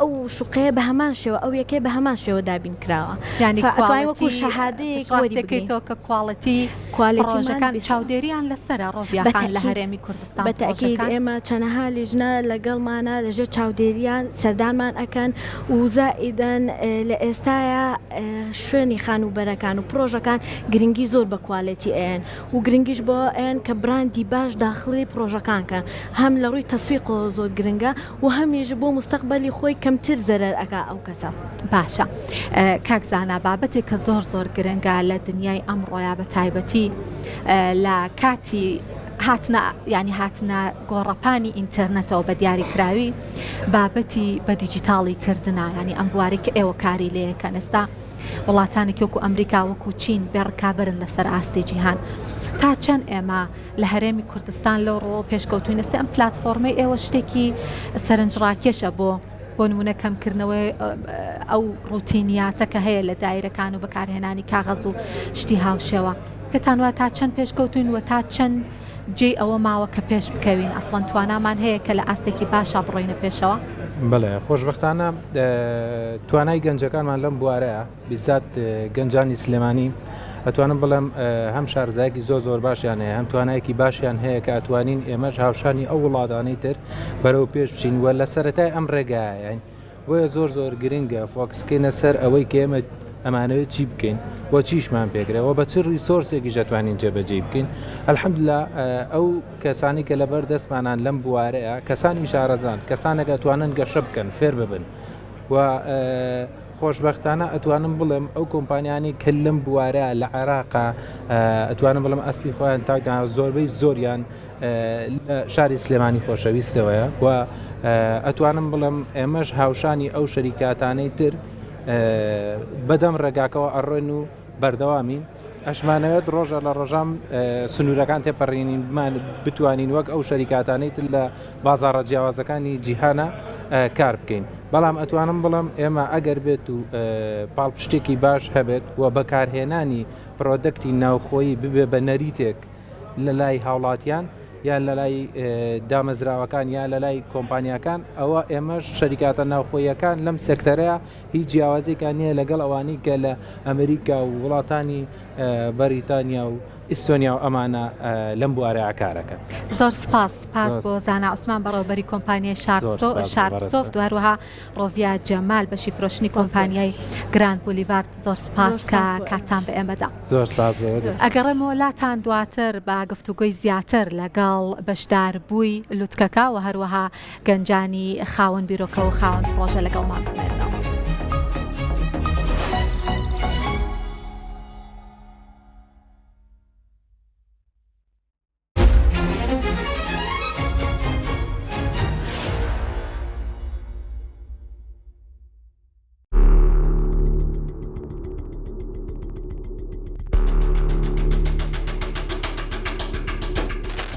S10: ئەو شوقەیە بە هەمان شێوە ئەو یەکێ بە هەمان شێوە دابین کراوە
S1: یعنی
S10: وەکو شەهادەیەک
S1: ڕاستەکەیتەوە کە کواڵەتی چاودێریان لەسەرە ڕۆڤیاخان لە هەرێمی کوردستان
S10: بەتەکید ئێمە چەنەها لیژنە لەگەڵمانە لەژێر چاودێریان سەردانمان ئەکەن و زائیدەن لە ئێستاە شوێنی خانوبەرەکان و پرۆژەکان گرنگی زۆر بە کواڵەتی ئەیان و گرنگیش بۆ ئەیان کە براندی باش داخلی پرۆژەکان کە هەم لە ڕووی تەسویقەوە زۆر گرنگە و هەمیش بۆ مستەقبەلی خۆی کەمتر زەرەر ئەکا ئەو کەسە.
S1: باشە کاکزانە بابەتێک کە زۆر گرنگە لە دنیای ئەمڕۆیە بە تایبەتی لە کاتی هاتنە گۆڕەپانی ئینتەرنێتەوە بە دیاریکراوی بابەتی بە دیجیتاڵی کردنە ینی ئەم بواری کە ئێوە کاری لەیەکەن ئێستا وڵاتانی وەکو ئەمریکا وەکو چین بێڕکابرن لەسەر ئاستی جیهان تا چەند ئێمە لە هەرێمی کوردستان لەو ڕۆ پێشکەوتوین ئێستا ئەم پلاتفۆرمەی ئێوە شتێکی سەرنجڕاکێشە بۆ نمونە کەمکردنەوەی ئەو ڕوتینیاتە کە هەیە لە دایرەکان و بەکارهێنانی کاغەز و شتی هاوشێوە پێتان وایە تا چەند پێشکەوتوین و تا چەند جێ ئەوە ماوە کە پێش بکەوین ئەسڵەن توانامان هەیە کە لە ئاستێکی باشە بڕۆینە پێشەوە.
S9: بڵێ خۆشبەختانە توانای گەنجەکانمان لەم بوارەیە بیزات گەنجانی سلێمانی ئەتوانم بڵێم هەم شارزایەکی زۆر باشیان هەیە هەم توانایەکی باشیان هەیە کە ئەتوانین ئێمەش هاوشانی ئەو وڵاتانەی تر بەرەو پێش بچین وە لە سەرەتای ئەم ڕێگایە بۆیە زۆر گرنگە فۆکسکەینە سەر ئەوەی کە ئێمە ئەمانەوێت چی بکەین بۆ چیشمان پێکرێەوە بە چ ریسۆرسێکی دەتوانین جێبەجێ بکەین ئەلحەمدولیلا ئەو کەسانی کە لەبەر دەستمانان لەم بوارەیە کەسانی شارەزان کەسانێک ئەتوانن گەشە بکەن فێر ببن و خۆشببختانە ئەتوانم بڵێم ئەو کۆمپانیانی کە لەم بوارە لە عێراقا ئەتوانم بڵم ئەسپی خۆیان تا زۆربەی زۆریان لە شاری سلێمانی خۆشەویستەوەیە و ئەتوانم بڵم ئێمەش هاوشانی ئەو شەریکاتانەی تر بەدەم ڕێگاکەوە ئەڕۆین و بەردەوامین ئەشمانەوێت ڕۆژە لە ڕۆژام سنوورەکان تێپەڕێنین بتوانین وەک ئەو شەریکاتانەی تر لە بازاڕە جیاوازەکانی جیهانە کار بکەین بەڵام ئەتوانم بڵم ئێمە ئەگەر بێت و پاڵپشتێکی باش هەبێت و بەکارهێنانی پرۆدەکتی ناوخۆیی ببێ بە نەریتێک لە لای هاوڵاتیان یان لە لای دامەزراوەکان یان لە لای کۆمپانیەکان ئەوە ئێمەش شەریکاتە ناوخۆیەکان لەم سێکتەرەیە هیچ جیاوازێکان نییە لەگەڵ ئەوانەی کە لە ئەمریکا و وڵاتانی بەریتانیا و ئیستۆنیا و ئەمانە لەم بوارەیە کارەکەن.
S1: زۆر سپاس بۆ زانا عوسمان بەڕێوەبەری کۆمپانیای شارسۆفت و هەروەها ڕۆڤیا جەمال بەشی فرۆشتنی کۆمپانیای گراند بولیڤارد زۆر سپاس کە کاتان بە ئێمەدا.
S9: زۆر سپاس.
S1: ئەگەڕێمەوە لاتان دواتر بە گفتوگۆی زیاتر لەگەڵ بەشدار بووی لوتکەکە و هەروەها گەنجانی خاوەن بیرۆکە و خاوەن پرۆژە لەگەڵمان بمێنەوە.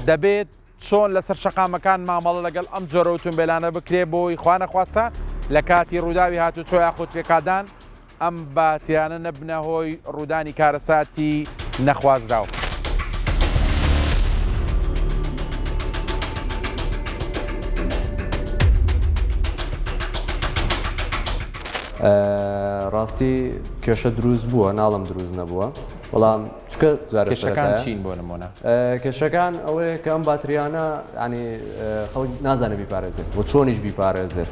S3: دەبێت چۆن لەسەر شەقامەکان مامەڵە لەگەڵ ئەم جۆرە ئۆتۆمبیلانە بکرێ بۆی خوانەخواستە لە کاتی ڕووداوی هاتوچۆ یاخود پێکادان ئەم باتیانە نەبنە هۆی ڕوودانی کارەساتی نەخوازراوە.
S4: ڕاستی کێشە دروست بووە ناڵم دروست نەبووە بەڵام چکە
S3: کێشەکان چین بۆ نمونە
S4: کێشەکان ئەوەیە کە ئەم باتریانە ینی خەڵک نازانە بیپارێزێت بۆ چۆنیش بیپارێزێت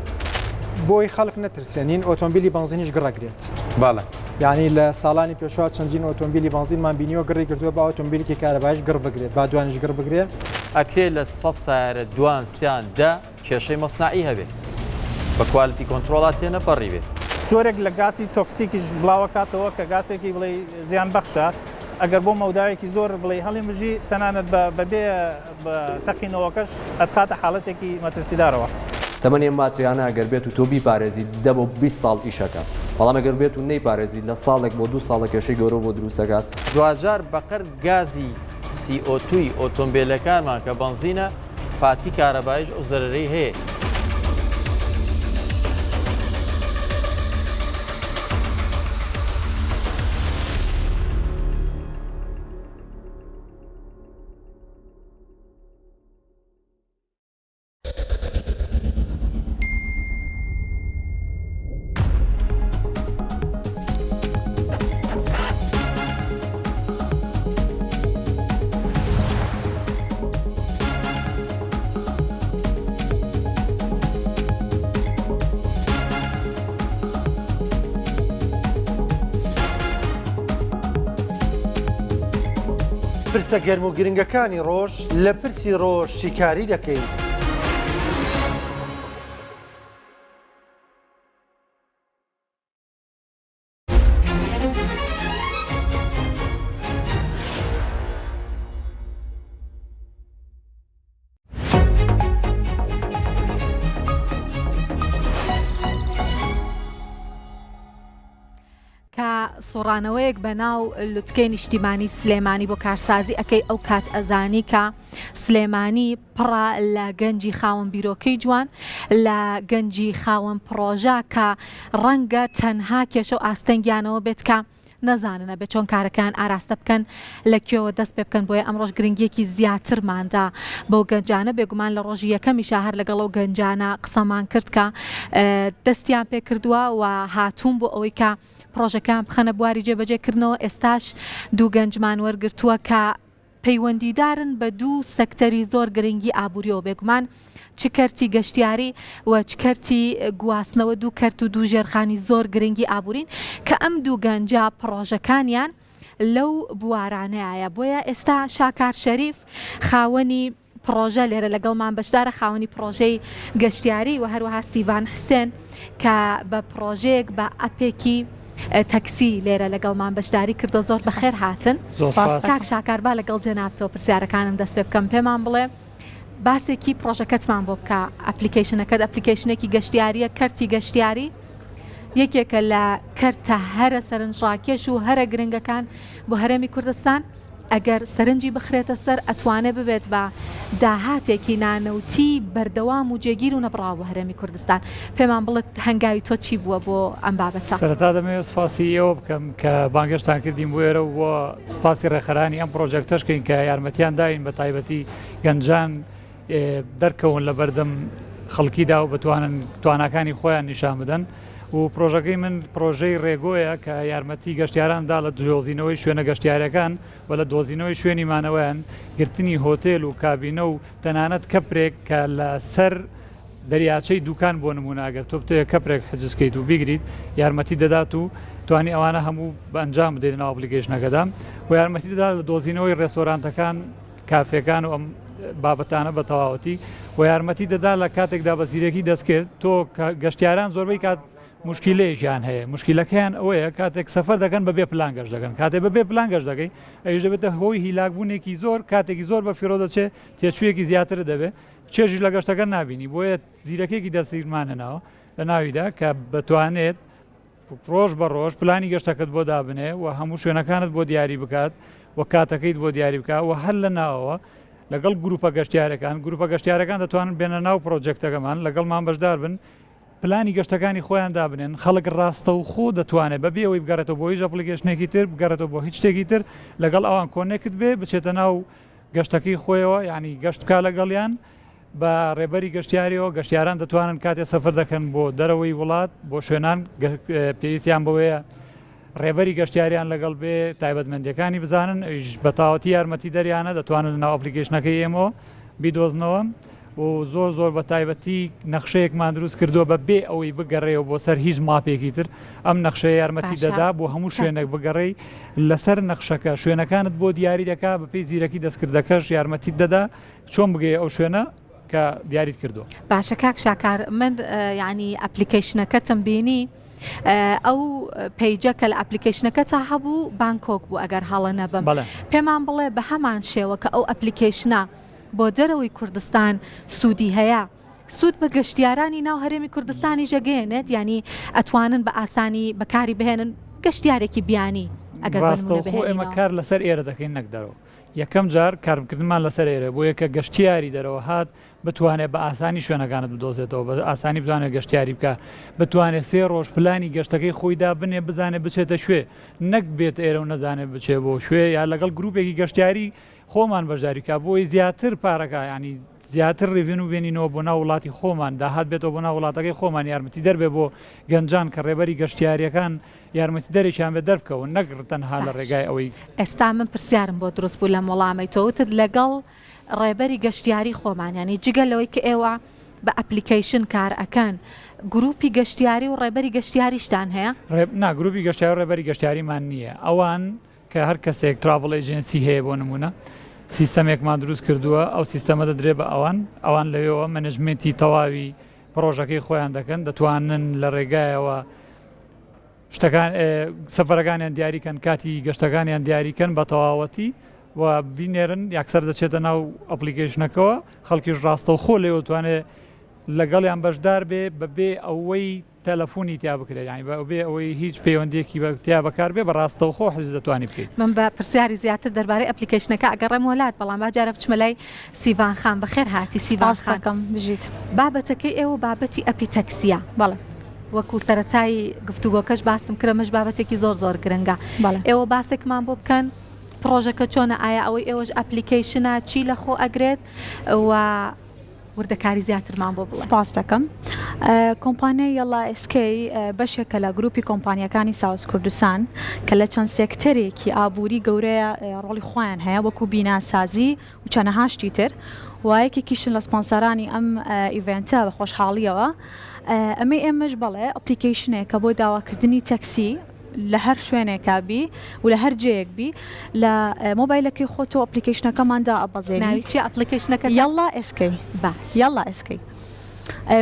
S5: بۆی خەڵک نەترسێنین ئۆتۆمبیلی بنزینیش گڕەگرێت
S3: باڵە
S5: یعنی لە ساڵانی پێشوا چەندین ئۆتۆمبیلی بنزینمان بینیوە گڕی کردووە با ئۆتۆمبیلێکی کارەبایش گڕ بگرێت با دوانیش گڕ بگرێت
S6: ئەکرێ لە 100 سیارە دوان سیان دا کێشەی مەسناعی هەبێت بە کوالیتی کۆنتترۆڵات تێنەپەڕی بێت
S7: جۆرێک لە گاسی تۆکسیکیش بڵاوەکاتەوە کە گاسێکی بڵێ زیان بەخشە ئەگەر بۆ مەوداوێکی زۆر بڵێ هەڵی مژی تەنانەت بەبێ تەقینەوەکەش ئەتخاتە حاڵەتێکی مەترسیدارەوە.
S4: تەمەنی ئەم باتریانە ئەگەر بێت و تۆ بیپارێزی 10 بۆ 20 ساڵ ئیشەکە بەڵام ئەگەر بێت و نەیپارێزی لە ساڵێک بۆ 2 ساڵە کێشەی گەورە بۆ دروستەکات.
S6: دوجار بەقەر گازی CO2 ئۆتۆمبیلەکانمان کە بنزینە پاتی کارەبایش ئەو زەرەرەی هەیە.
S8: پرسە گەرم و گرنگەکانی ڕۆژ لە پرسی ڕۆژ شیکاری دەکەین.
S1: کە سۆڕانەوەیەک بە ناو لوتکەی نیشتیمانی سلێمانی بۆ کارسازی ئەەکەی ئەو کات ئەزانی کە سلێمانی پڕە لە گەنجی خاوەن بیرۆکەی جوان لە گەنجی خاوەن پرۆژە کە ڕەنگە تەنها کێشە و ئاستەنگیانەوە بێت کە نەزاننە بێت چۆن کارەکان ئاراستە بکەن لە کوێوە دەست پێ بکەن بۆیە ئەمڕۆژ گرنگیەکی زیاترماندا بەو گەنجانە بێگومان لە ڕۆژی یەکەمیشە هەر لەگەڵ ئەو گەنجانە قسەمان کرد کە دەستیان پێ کردووە و هاتوون بۆ ئەوەی کە پرۆژەکان بخەنە بواری جێبەجێکردنەوە. ئێستاش دوو گەنجمان وەرگرتووە کە پەیوەندیدارن بە دوو سەکتەری زۆر گرنگی ئابوووریەوە بێگومان چ کەرتی گەشتیاری و چ کەرتی گواستنەوە دوو کەرت و دوو ژێرخانی زۆر گرنگی ئابوورین کە ئەم دوو گەنجە پرۆژەکانیان لەو بوارانەیە. بۆیە ئێستا شاکار شەریف خاوەنی پرۆژە لێرە لەگەڵمان بەشدارە، خاوەنی پرۆژەی گەشتیاری و هەروەها سیڤان حسێن کە بە پرۆژەیەک بە ئەپێکی تەکسی لێرە لەگەڵمان بەشداری کردو. زۆر بەخێر هاتن. کاک شاکاربا لەگەڵ جەنابتەوە پرسیارەکانم دەست پێ بکەم، پێمان بڵێ باسێکی پرۆژەکەتمان بۆ بکە. ئەپلیکیشنەکەت ئەپلیکیشنێکی گەشتیاریە، کەرتی گەشتیاری یەکێکە لە کەرتە هەرە سەرنجڕاکێش و هەرە گرنگەکان بۆ هەرێمی کوردستان. ئەگەر سەرنجی بخرێتە سەر ئەتوانێ ببێت بە داهاتێکی نانەوتی بەردەوام و جێگیر و نەبڕاو بە هەرێمی کوردستان. پێمان بڵێت هەنگاوی تۆ چی بووە بۆ ئەم بابەتە؟
S11: سەرەتا دەمەوێت سپاسی ئێوە بکەم کە بانگەشتان کردین بۆ ئێرە و بۆ سپاسی ڕێخەرانی ئەم پرۆژەکتەشکەین کە یارمەتیان داین بە تایبەتی گەنجان دەرکەون لە بەردەم خەڵکیدا و بتوانن تواناکانی خۆیان نیشان بدەن. و پرۆژەکەی من پرۆژەی ڕێگۆیە کە یارمەتی گەشتیاراندا لە دۆزینەوەی شوێنە گەشتیارەکان و لە دۆزینەوەی شوێنی مانەوەیان، گرتنی هۆتێل و کابینە و تەنانەت کەپرێک کە لە سەر دەریاچەی دوکان بۆ نموناگەر تۆ بتەوێت کەپرێک حجزکەیت و بیگریت یارمەتی دەدات و توانی ئەوانە هەموو بە ئەنجام بدەین ناو ئەپلیکیشنەکەدا و یارمەتی دەدات لە دۆزینەوەی ڕێستۆرانتەکان، کافێکان و ئەم بابەتانە بە تەواوەتی و یارمەتی دەدا لە کاتێکدا بە زیرەکی دەستکرد. تۆ گەشتیاران زۆربەی کات مشکلەیەکیان هەیە، مشکلەکەیان ئەوەیە کاتێک سەفەر دەکەن بەبێ پلان گەشت دەکەن، کاتێک بەبێ پلان گەشت دەکەی ئەویش دەبێتە هۆی هیلاکبوونێکی زۆر، کاتێکی زۆر بە فیرۆ دەچێت، تێچوویەکی زیاتر دەبێت، چێژی لە گەشتەکە نبینی. بۆیە زیرەکێکی دەستگیرمانەناوە لە ناویدا کە بتوانێت ڕۆژ بە ڕۆژ پلانی گەشتەکەت بۆ دابنێ و هەموو شوێنەکانت بۆ دیاری بکات و کاتەکەیت بۆ دیاری بکات و هەر لە ناوەوە لەگەڵ گروپە گەشتیارەکان، گروپە گەشتیارەکان دەتوانن بێنە ناو پرۆجێکتەکەمان لەگەڵمان بەشدار بن، پلانی گەشتەکانی خۆیان دابنێن. خەڵک ڕاستە و خۆ دەتوانێت بەبێ ئەوەی بگەڕێتەوە بۆ هیچ ئەپلیکیشنێکی تر، بگەڕێتەوە بۆ هیچ شتێکی تر، لەگەڵ ئەوان کۆنێکت بێ بچێتە ناو گەشتەکەی خۆیەوە، یعنی گەشت بکا لەگەڵیان بە ڕێبەری گەشتیاریەوە. گەشتیاران دەتوانن کاتێ سەفەر دەکەن بۆ دەرەوەی وڵات بۆ شوێنان پێویستیان بەوەیە ڕێبەری گەشتیاریان لەگەڵ بێ، تایبەتمەندیەکانی بزانن، ئەویش بە تاوەتی یارمەتی دەریانە دەتوانن ناو ئەپلیکیشنەکەی ئێمەوە بیدۆزنەوە و زۆر زۆر بە تایبەتی نەخشەیەکمان دروست کردووە بە بێ ئەوەی بگەڕێەوە بۆ سەر هیچ ماپێکی تر. ئەم نەخشەیە یارمەتی دەدا بۆ هەموو شوێنێک بگەڕێی لەسەر نەخشەکە شوێنەکانت بۆ دیاری دەکا، بەپێی زیرەکی دەستکردەکەش یارمەتی دەدا چۆن بگەی ئەو شوێنە کە دیاریت کردو.
S1: باشە کاک شاکار، من ینی ئەپلیکیشنەکەتم بینی ئەو پیجە کە لە ئەپلیکیشنەکەتا هەبوو بانکۆک بوو ئەگەر هەڵە نەبم، پێمان بڵێ بە هەمان شێوە کە ئەو ئەپلیکیشنە بۆ دەرەوەی کوردستان سوودی هەیە، سوود بە گەشتیارانی ناو هەرێمی کوردستانی ژەگەێنێت، ینی ئەتوانن بە ئاسانی بەکاری بهێنن گەشتیارێکی بیانی ئەگەر
S11: ئێمە کار لەسەر ئێرە دەکەین نەک دەرەوە. یەکەم جار کارکردمان لەسەر ئێرە بۆ یەکە گەشتیاری دەرەوە هات بتوانێت بە ئاسانی شوێنەکانت بدۆزێتەوە، بە ئاسانی بتوانێت گەشتیاری بکە، بتوانێت 3 ڕۆژ پلانی گەشتەکەی خۆیدا بنێ بزانێت بچێتە شوێ، نەک بێت ئێرە و نەزانێت بچێت بۆ شوێ یا لەگەڵ گروپێکی گەشتیاری خۆمان بەشداریکە بۆی زیاتر پارەکە، ینی زیاتر ڕێڤین و بێنینەوە بۆ ناو وڵاتی خۆمان، داهات بێتەوە بۆ ناو وڵاتەکەی خۆمان، یارمەتی دەربێ بۆ گەنجان کە ڕێبەری گەشتیاریەکان یارمەتی دەرێکیان بێ دەربکەون، نەک تەنها لە ڕێگای ئەوەی.
S1: ئێستا من پرسیارم بۆ دروست بوو لە وەڵامی تۆوتت لەگەڵ ڕێبەری گەشتیاری خۆمان، ینی جگەل لەوەی کە ئێوە بە ئەپلیکیشن کار ئەکەن، گروپی گەشتیاری و ڕێبەری گەشتیاریشتان هەیە؟
S11: نا، گروپی گەشتیاری و ڕێبەری گەشتیاریمان نییە. ئەوان کە هەر کەسێک تراڤڵ ئێجنسی هەیە بۆ نمونە سیستەمێکمان دروست کردووە ئەو سیستەمە دەدرێ بە ئەوان لەوێەوە مەنێجمنتی تەواوی پرۆژەکەی خۆیان دەکەن دەتوانن لە ڕێگایەوە شتەکان سەفەرەکانیان دیاریکەن کاتی گەشتەکانیان دیاریکەن بە تەواوەتی و بینێرن یاکسەر دەچێتە ناو ئەپلیکیشنەکەەوە خەڵکیش ڕاستە و خۆ لێ توانێت لەگەڵیان بەشدار بێ بەبێ ئەوەی تەلەفۆنی تیا بکرێت یانی بێ ئەوەی هیچ پەیوەندێکی بەتیا بەکار بێ بە ڕاستەوخۆ حەز دەتوانانی بکەیت.
S1: من بە پرسیاری زیاتر دەربارەی ئەپلیکیشنەکە ئەگەڕێم وڵات بەڵام باجارە بچمە لای سیڤان خان بەخێر هاتی سیڤان خاکەم
S10: بژیت
S1: بابەتەکەی ئێوە بابەتی ئەپی تەکسیە
S10: بەڵێ
S1: وەکو سەرەتایی گفتوگۆکەش باسم کرەمەش بابەتێکی زۆر گرنگە ئێوە باسێکمان بۆ بکەن پرۆژەکە چۆنە ئایا ئەوەی ئێوەش ئەپلیکیشنە چی لە خۆ ئەگرێت و وردەکاری زیاترمان بۆ بڵێ.
S10: سپاس دەکەم. کۆمپانیای یەڵا ئسکەی بەشێکە لە گروپی کۆمپانیەکانی ساوس کوردستان کە لە چەند سێکتەرێکی ئابووری گەورەیە ڕۆڵی خۆیان هەیە وەکو بیناسازی و چەنەهاشتی تر وایەکێکیشن لە سپۆنسەرانی ئەم ئیڤێنتە بە خۆشحاڵیەوە ئەمەی ئێمەش بڵێ ئەپلیکیشنێک کە بۆ داواکردنی تەکسی لە هەر شوێنێکا بی و لە هەر جەیەک بی لە مۆبایلەکەی خۆتەوە ئەپلیکیشنەکەماندا ئەبەزێنی.
S1: ناوی چی ئەپلیکیشنەکە؟
S10: یەڵا ئسکەی.
S1: باش
S10: یەڵا ئسکەی.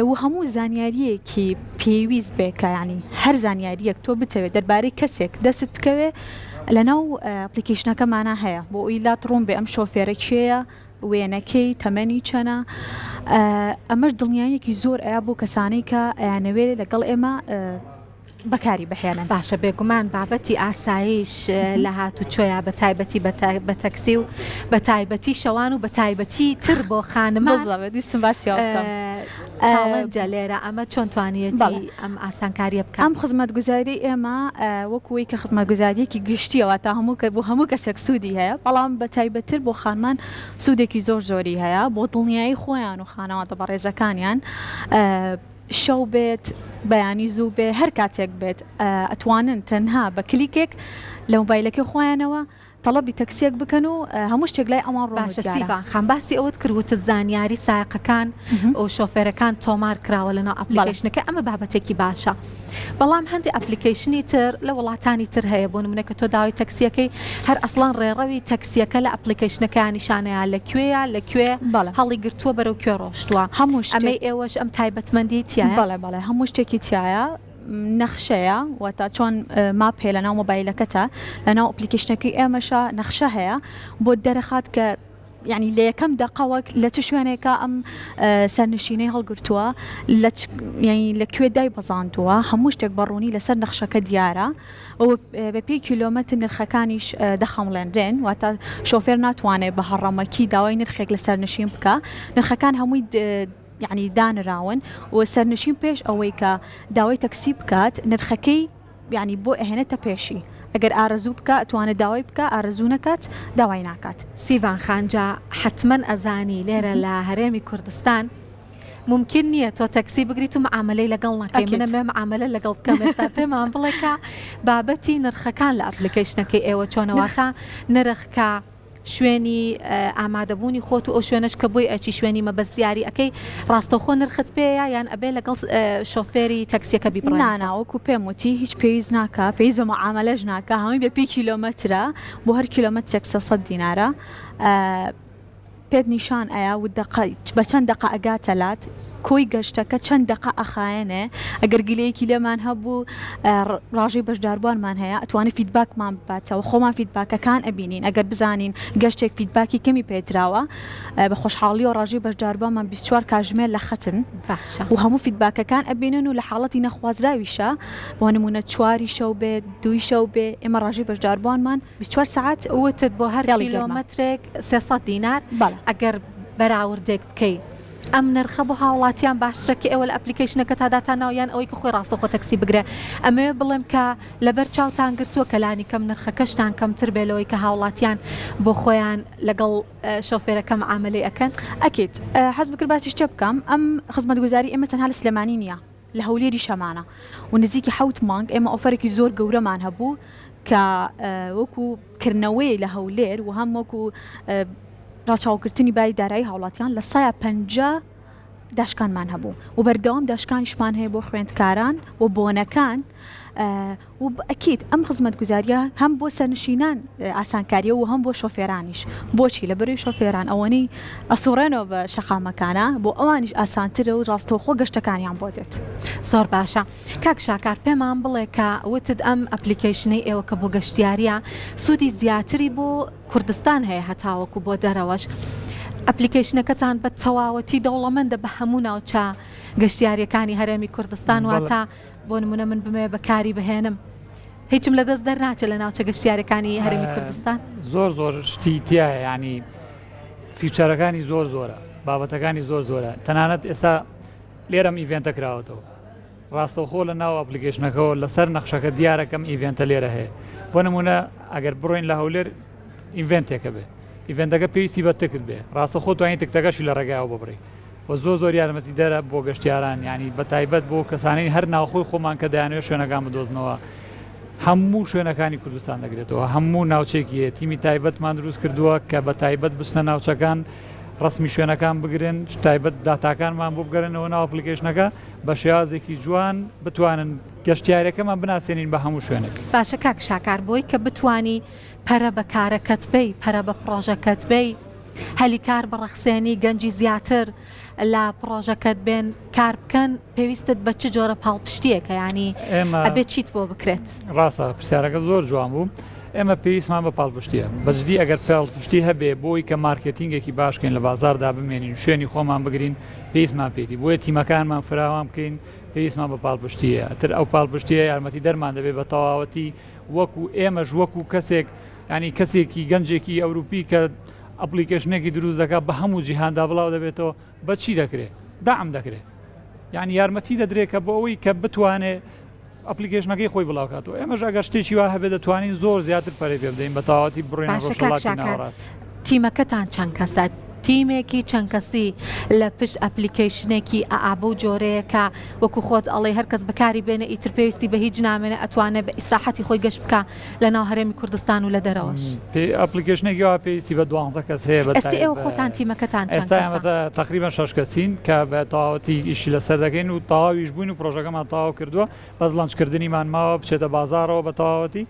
S10: و هەموو زانیاریەکی پێویست بێکە ینی هەر زانیاریەک تۆ بتەوێت دەربارەی کەسێک دەست بکەوێ لەناو ئەپلیکیشنەکەمانە هەیە بۆ ئیلات ڕوون بێ ئەم شۆفێرە کێیە وێنەکەی تەمەنی چەنە ئەمەش دڵنیاییەکی زۆر ئەیە بۆ کەسانەی کە ئەیانەوێت لەگەڵ ئێمە بەکاری بەهێنن.
S1: باشە بێگومان بابەتی ئاسایش لە هاتوچۆیە بە تایبەتی بە تەکسی و بە تایبەتی شەوان و بە تایبەتی تر بۆ خانمان
S10: دیستم باسی
S1: چاڵەنجە لێرە ئەمە چۆن توانێتی ئەم ئاسانکاریە بکە.
S10: ئەم خزمەتگوزاری ئێمە وەکوی کە خزمەتگوزاریەکی گشتیەوە تا هەموو کە بۆ هەموو کەسێک سوودی هەیە بەڵام بە تایبەتتر بۆ خانمان سوودێکی زۆری هەیە بۆ دڵنیایی خۆیان و خانەواتە بە ڕێزەکانیان شەو بێت بەیانی زوو بێ هەر کاتێک بێت ئەتوانن تەنها بە کلیکێک لە مۆبایلەکەی خۆیانەوە تەڵەبی تەکسیەک بکەن و هەموو شتێک لای ئەوان
S1: ڕۆژە سیڤان خان باسی ئەوت کردوتە زانیاری سایقەکان و شۆفێرەکان تۆمار کراوە لەناو ئەپلیکیشنەکە ئەمە بابەتێکی باشە بەڵام هەندی ئەپلیکیشنی تر لە وڵاتانی تر هەیە بۆ نمونە کە تۆ داوای تەکسیەکەی هەر ئەسڵان ڕێڕەوی تەکسیەکە لە ئەپلیکیشنەکە نیشانەیە لەکوێیە لەکوێ هەڵی گرتووە بەرەو کوێ ڕۆشتووە
S10: هەموو
S1: ئەمەی ئێوەش ئەم تایبەتمەندی تایە
S10: بەڵێ هەموو شتێکی تایە نەخشەیە و تا چۆن ماپ هەیە لەناو مۆبایلەکەتە لەناو ئەپلیکیشنەکەی ئێمەشە نەخشە هەیە بۆ دەرەخات کە یعنی لە یەکەم دقەوەک لە چ شوێنێکە ئەم سەرنشینەی هەڵگرتووە لەکوێ دای بەزاندووە هەموو شتێک بەڕوونی لەسەر نەخشەکە دیارە ئەو بە پێی کیلۆمەتر نرخەکانیش دەخەمڵێنرێن واتە شۆفێر ناتوانێت بە هەڕەمەکی داوای نرخێک لە سەرنشین بکە نرخەکان هەمووی یعنی دانراون و سەرنشین پێش ئەوەی کە داوای تەکسی بکات نرخەکەی یعنی بۆ ئەهێنێتە پێشی ئەگەر ئارەزوو بکە ئەتوانێت داوای بکە ئارەزوو نەکات داوای ناکات.
S1: سیڤان خانجا حتمما ئەزانی لێرە لە هەرێمی کوردستان ممکن نییە تۆ تەکسی بگریت و معاملەی لەگەڵ نەکەی منە مێ معاملە لەگەڵ بکەم ئێستا پێمان بڵێکە بابەتی نرخەکان لە ئەپلیکیشنەکەی ئێوە چۆنەواتە نرخکە شوێنی ئامادەبوونی خۆت و ئەو شوێنش کە بۆی ئەچی شوێنی مەبەست دیاری ئەەکەی ڕاستەوخۆ نرخت پێەیە یان ئەبێ لەگەڵ شۆفێری تەکسیەکە بیبڕێن
S10: ناوەکو پێم وتی هیچ پێویست ناکە پێویست بە معاملەش ناکە هەمووی بە پێی کیلۆمەترە بۆ هەر کیلۆمەترێک 600 دینارە پێت نیشان ئەیە و بە چەند دقە ئەگاتەلات کۆی گەشتەکە چەند دقە ئەخایەنێ ئەگەر گلەیەکی لێمان هەبوو ڕاژەی بەشداربوانمان هەیە ئەتوانێت فیدباکمان بباتەوە خۆمان فیدباکەکان ئەبینین ئەگەر بزانین گەشتێک فیدباکی کەمی پێدراوە بە خۆشحاڵی و ڕاژەی بەشداربوانمان 24 کاتژمێر لە خەتن و هەموو فیدباکەکان ئەبینن و لە حاڵەتی نەخوازراویشە بۆ نمونە 4 شەو بێت 2 شەو بێ ئێمە ڕاژەی بەشداربوانمان 24 ساعت
S1: وتت بۆ هەر کیلۆمەترێک 300 دینار ئەگەر بەراوردێک بکەیت ئەم نرخە بۆ هاوڵاتیان باشترەکە ئێوە لە ئەپلیکیشنەکە تا داتاناویان ئەوەی کە خۆی ڕاستەخۆ تەکسی بگرێ ئەمێ بڵێم کە لەبەر چاوتان گرتووە کەلانی کەم نرخەکەشتان کەمتر بێلەوەی کە هاوڵاتیان بۆ خۆیان لەگەڵ شۆفێرەکەم عاملەی ئەەکەن
S10: ئەکیت حەز بکرد باسی شتێ بکەم ئەم خزمەتگوزاری ئێمە تەنها لە سلێمانی نییە لە هەولێری شەمانە و نزیکی 7 مانگ ئێمە ئۆفەرێکی زۆر گەورەمان هەبوو کە وەکو کردنەوەی لە هەولێر و هەم وەکو ڕاچاوکردنی بای دارایی هاوڵاتیان لە 150 داشکانمان هەبوو و بەردەوام داشکانیشمان هەیە بۆ خوێندکاران و بۆنەکان و ئەکید ئەم خزمەت گوزاریە هەم بۆ سەرنشینان ئاسانکاریە و هەم بۆ شۆفێرانیش بۆچی لە بەروی شۆفێران ئەوەنەی ئەسوڕێنەوە بە شەقامەکانە بۆ ئەوانیش ئاسانترە و ڕاستەوخۆ گەشتەکانیان بۆ دێت.
S1: زۆر باشە کاک شاکار پێمان بڵێ کە وتت ئەم ئەپلیکیشنەی ئێوە کە بۆ گەشتیاریە سوودی زیاتری بۆ کوردستان هەیە هەتاوەکو بۆ دەرەوەش. ئەپلیکیشنەکەتان بە تەواوەتی دەوڵەمەندە بە هەموو ناوچە گەشتیاریەکانی هەرێمی کوردستان واتە بۆ نمونە من بمێ بەکاری بهێنم هیچم لە دەست دەرناچێت لە ناوچە گەشتیارەکانی هەرێمی کوردستان.
S11: زۆر شتی تایە ینی فیوچەرەکانی زۆرە بابەتەکانی زۆرە تەنانەت ئێستا لێرەم ئیڤێنتە کراوەتەوە ڕاستەوخۆ لە ناو ئەپلیکیشنەکەەوە لەسەر نەخشەکە دیارەکەم ئیڤێنتە لێرە هەیە بۆ نمونە ئەگەر بڕۆین لە هەولێر ئیڤێنتێکە بێ ئیڤێنتەکە پێویستی بە تکت بێ ڕاستەخۆ توانین تکتەکەشی لە ڕێگایەوە ببڕی و زۆر یارمەتی دەرە بۆ گەشتیاران ینی بە تایبەت بۆ کەسانەی هەر ناوخۆی خۆمان کە دەیانوێت شوێنەکان بدۆزنەوە هەموو شوێنەکانی کوردستان دەگرێتەوە هەموو ناوچێکیە تیمی تایبەتمان دروست کردووە کە بە تایبەت بچنە ناوچەکان ڕسمی شوێنەکان بگرن تایبەت داتاکانمان بۆ بگەرنەوە ناو ئەپلیکیشنەکە بە شێوازێکی جوان بتوانن گەشتیارەکەمان بناسیێنین بە هەموو شوێنێک.
S1: باشە کاک شاکار بۆی کە بتانی پەرە بە کارەکەت بی پەرە بە پرۆژەکەت بی هەلیکار بەڕەخسێنی گەنجی زیاتر لە پرۆژەکەت بێن کار بکەن پێویستت بە چ جۆرە پاڵپشتیەکە ینی ئەبێت چیت بۆ بکرێت.
S11: ڕاستە پرسیارەکە زۆر جوان بوو ئێمە پێویستمان بە پاڵپشتیە بەجددی ئەگەر پاڵپشتی هەبێ بۆی کە مارکتینگێکی باشکەین لە بازاردا بمێنین شوێنی خۆمان بگرین پێویستمان پێیتی بۆیە تیمەکانمان فراوان بکەین پێویستمان بە پاڵپشتیە ئەتر ئەو پاڵپشتیە یارمەتی دەرمان دەبێت بە تەواوەتی وەکو ئێمەش وەکو کەسێک ینی کەسێکی گەنجێکی ئەوروپی کە ئەپلیکیشنێکی دروست دەکات بە هەموو جیهاندا بڵاو دەبێتەوە بەچی دەکرێت داعم دەکرێت یعنی یارمەتی دەدرێت کە بۆ ئەوەی کە بتوانێت ئەپلیکیشنەکەی خۆی بڵاوکاتەوە ئێمەش ئەگەر شتێکی وا هەبێت دەتوانین زۆر زیاتر پەرێ پێ بدەین بە تەواوەتی بڕێنە ڕۆژهەڵاتی ناوەڕاست.
S1: تیمەکەتان چەند کەسە تیمێکی چەند کەسی لە پشت ئەپلیکیشنێکی ئابە و جۆرەیەکە وەکو خۆت ئەڵێ هەرکەس بەکاری بێنە ئیتر پێویستی بە هیچ نامێنە ئەتوانێت بە ئیسراحەتی خۆی گەشت بکە لە ناو هەرێمی کوردستان و لە دەرەوەش.
S11: ئەپلیکیشنێکی وا پێویستی بە 12 کەس هەیە
S1: ئێستا ئێوە خۆتان تیمەکەتان چەند
S11: ئێستا تقریبا 6 کەسین کە بە تەواوەتی ئیشی لەسەر دەکەین و تەواویش بووین و پرۆژەکەمان تەواو کردووە بەس لەنجکردنیمان ماوە بچێتە بازارەوە بە تەواوەتی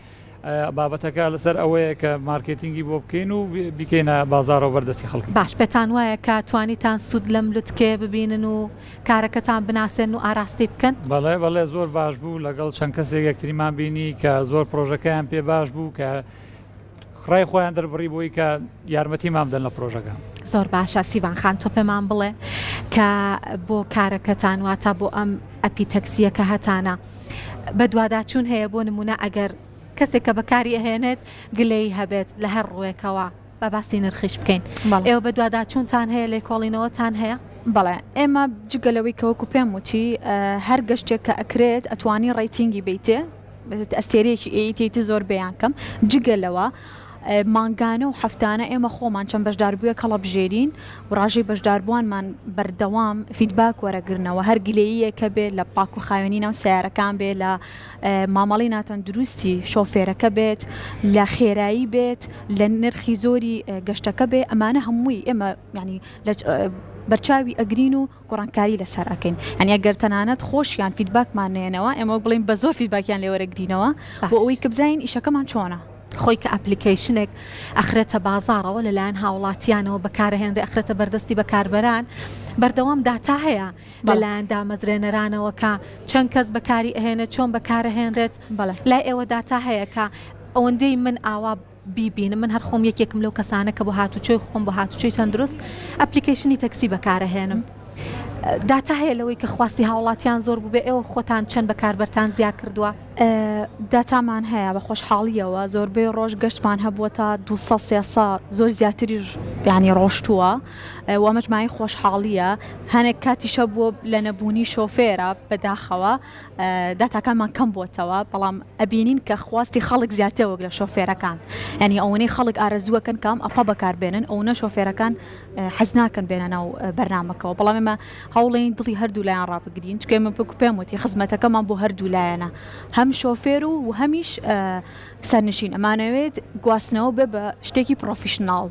S11: بابەتەکە لەسەر ئەوەیە کە مارکتینگی بۆ بکەین و بیکەینە بازارەوە بەردەستی خەڵکی.
S1: باش پێتان وایە کە توانیتان سوود لەم لوتکێ ببینن و کارەکەتان بناسێن و ئاراستی بکەن.
S11: بەڵێ زۆر باش بوو لەگەڵ چەند کەسێک یەکتریمان بینی کە زۆر پرۆژەکەیان پێ باش بوو کە خڕای خۆیان دەربڕی بۆی کە یارمەتیمان بدەن لە پرۆژەکە.
S1: زۆر باشە سیڤان خان تۆ پێمان بڵێ کە بۆ کارەکەتان واتە بۆ ئەم ئەپی تەکسیەکە هەتانە بە دوواداچوون هەیە بۆ نمونە ئەگەر کەسێک کە بەکاری ئەهێنێت گلەی هەبێت لە هەر ڕوێکەوە بە باسی نرخیش بکەین ئێوە بە دوواداچوونتان هەیە لێ کۆڵینەوەتان هەیە؟
S10: بەڵێ ئێمە جگەلەوەی کەوەکو پێم وتی هەر گەشتێک کە ئەکرێت ئەتوانی ڕیتینگی بیتێ ئەستێرەیەکی ئیتی زۆر بەیانکەم جگەلەوە مانگانە و هەفتانە ئێمە خۆمان چەند بەشداربووە کەڵە بژێرین و ڕاژەی بەشداربووانمان بەردەوام فیدباک وەرەگرنەوە هەر گلەییەکە بێت لە پاک و خاوێنینە و سیارەکان بێت لە مامەڵی ناتەن دروستی شۆفێرەکە بێت لە خێرایی بێت لە نرخی زۆری گەشتەکە بێ ئەمانە هەمووی ئێمە ینی بەرچاوی ئەگرین و گۆڕانکاری لەسەر ئەکەین ئەنی ئەگەر تەنانەت خۆشیان فیدباکمان نێنەوە ئێمە بڵین بە زۆر فیدباکیان لێ وەرەگرینەوە بۆ ئەوەی کە بزانین ئیشەکەمان چۆنە
S1: خۆی کە ئەپلیکیشنێک ئەخرێتە بازارەوە لەلایەن هاوڵاتیانەوە بەکارهێنرێ ئەخرێتە بەردەستی بەکاربەران بەردەوام داتا هەیە لەلایەن دامەزرێنەرانەوە کە چەند کەس بەکاری ئەهێنێت چۆن بەکارەهێنرێت لای ئێوە داتا هەیە کە ئەوەندەی من ئاوا بیبینم من هەر خۆم یەکێکم لەو کەسانە کە بۆ هاتوچۆی خۆم بۆ هاتوچۆی تەندروست ئەپلیکیشنی تەکسی بەکارەهێنم داتا هەیە لەوەی کە خواستی هاوڵاتیان زۆر بوو بێ ئێوە خۆتان چەند بەکاربەرتان زیاد کردووە
S10: داتامان هەیە بە خۆشحاڵیەوە زۆربەی ڕۆژ گەشتمان هەبووە تا 200 زۆر زیاتریش ینی ڕۆشتووە وەمەجمای خۆشحاڵیە هەنێک کاتیشە بووە لە نەبوونی شۆفێرە بەداخەوە داتاکانمان کەم بووتەوە بەڵام ئەبینین کە خواستی خەڵک زیاترەوە لە شۆفێرەکان ینی ئەوەی خەڵک ئارەزووەکەن کام ئەپە بەکاربێنن ئەوە شۆفێرەکان حەز ناکەن بێنە ناو بەرنامەکەەوە بەڵام ئێمە هەوڵین دڵی هەردوو لایەن ڕابگرین چکە ئێمە بکو پێم وتی خزمەتەکەمان بۆ هەردوو لایەنە هەم شۆفێر و هەمیش سەرنشین ئەمانەوێت گواستنەوە بێ بە شتێکی پرۆفیشناڵ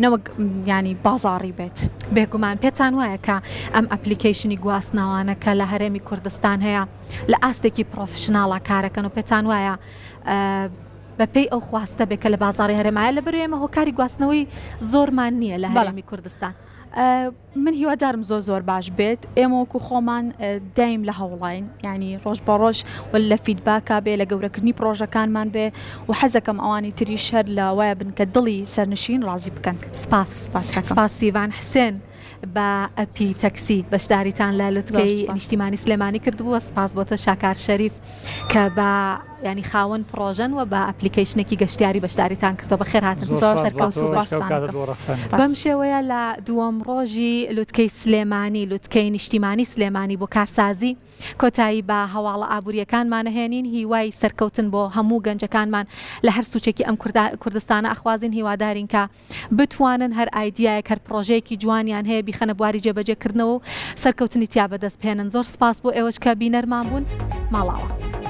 S1: نەوەک ینی بازاڕی بێت بێگومان پێتان وایە کە ئەم ئەپلیکیشنی گواستناوانە کە لە هەرێمی کوردستان هەیە لە ئاستێکی پرۆفشناڵە کارەکەن و پێتان وایە بەپێی ئەو خواستە بێت کە لە بازاڕی هەرێمایە لە بەروێ ئێمە هۆکاری گواستنەوەی زۆرمان نییە لە هەرێمی کوردستان.
S12: من هیوادارم زۆر باش بێت ئێمە وەکو خۆمان دایم لە هەوڵین ینی ڕۆژ بە ڕۆژ لە فیدباکە بێ لە گەورەکردنی پرۆژەکانمان بێ و حەزەکەم ئەوانی تریش هەر لە وایە بن کە دڵی سەرنشین ڕازی بکەن.
S1: سپاس سیڤان حسێن بە ئەپی تەکسی بەشداریتان لە لوتکەی نیشتیمانی سلێمانی کردبووە. سپاس بۆ تۆ شاکار شەریف کە بە ینی خاوەن پرۆژن و بە ئەپلیکیشنێکی گەشتیاری بەشداریتان کردەوە بە خێرهاتن بەم شێوەیە لە دووەم ڕۆژی لوتکەی سلێمانی لوتکەی نیشتیمانی سلێمانی بۆ کارسازی کۆتایی بە هەواڵە ئابوووریەکانمان هێنین هیوای سەرکەوتن بۆ هەموو گەنجەکانمان لە هەر سوچێکی ئەم کوردستانە ئەخوازین هیوادارین کە بتوانن هەر ئایدیایەک هەر پرۆژەیەکی جوانیان هەیە بیخەنە بواری جێبەجێکردنەوە و سەرکەوتنی تیا بەدەست بهێنن. زۆر سپاس بۆ ئێوەش کە بینەرمان بوون ماڵاوە.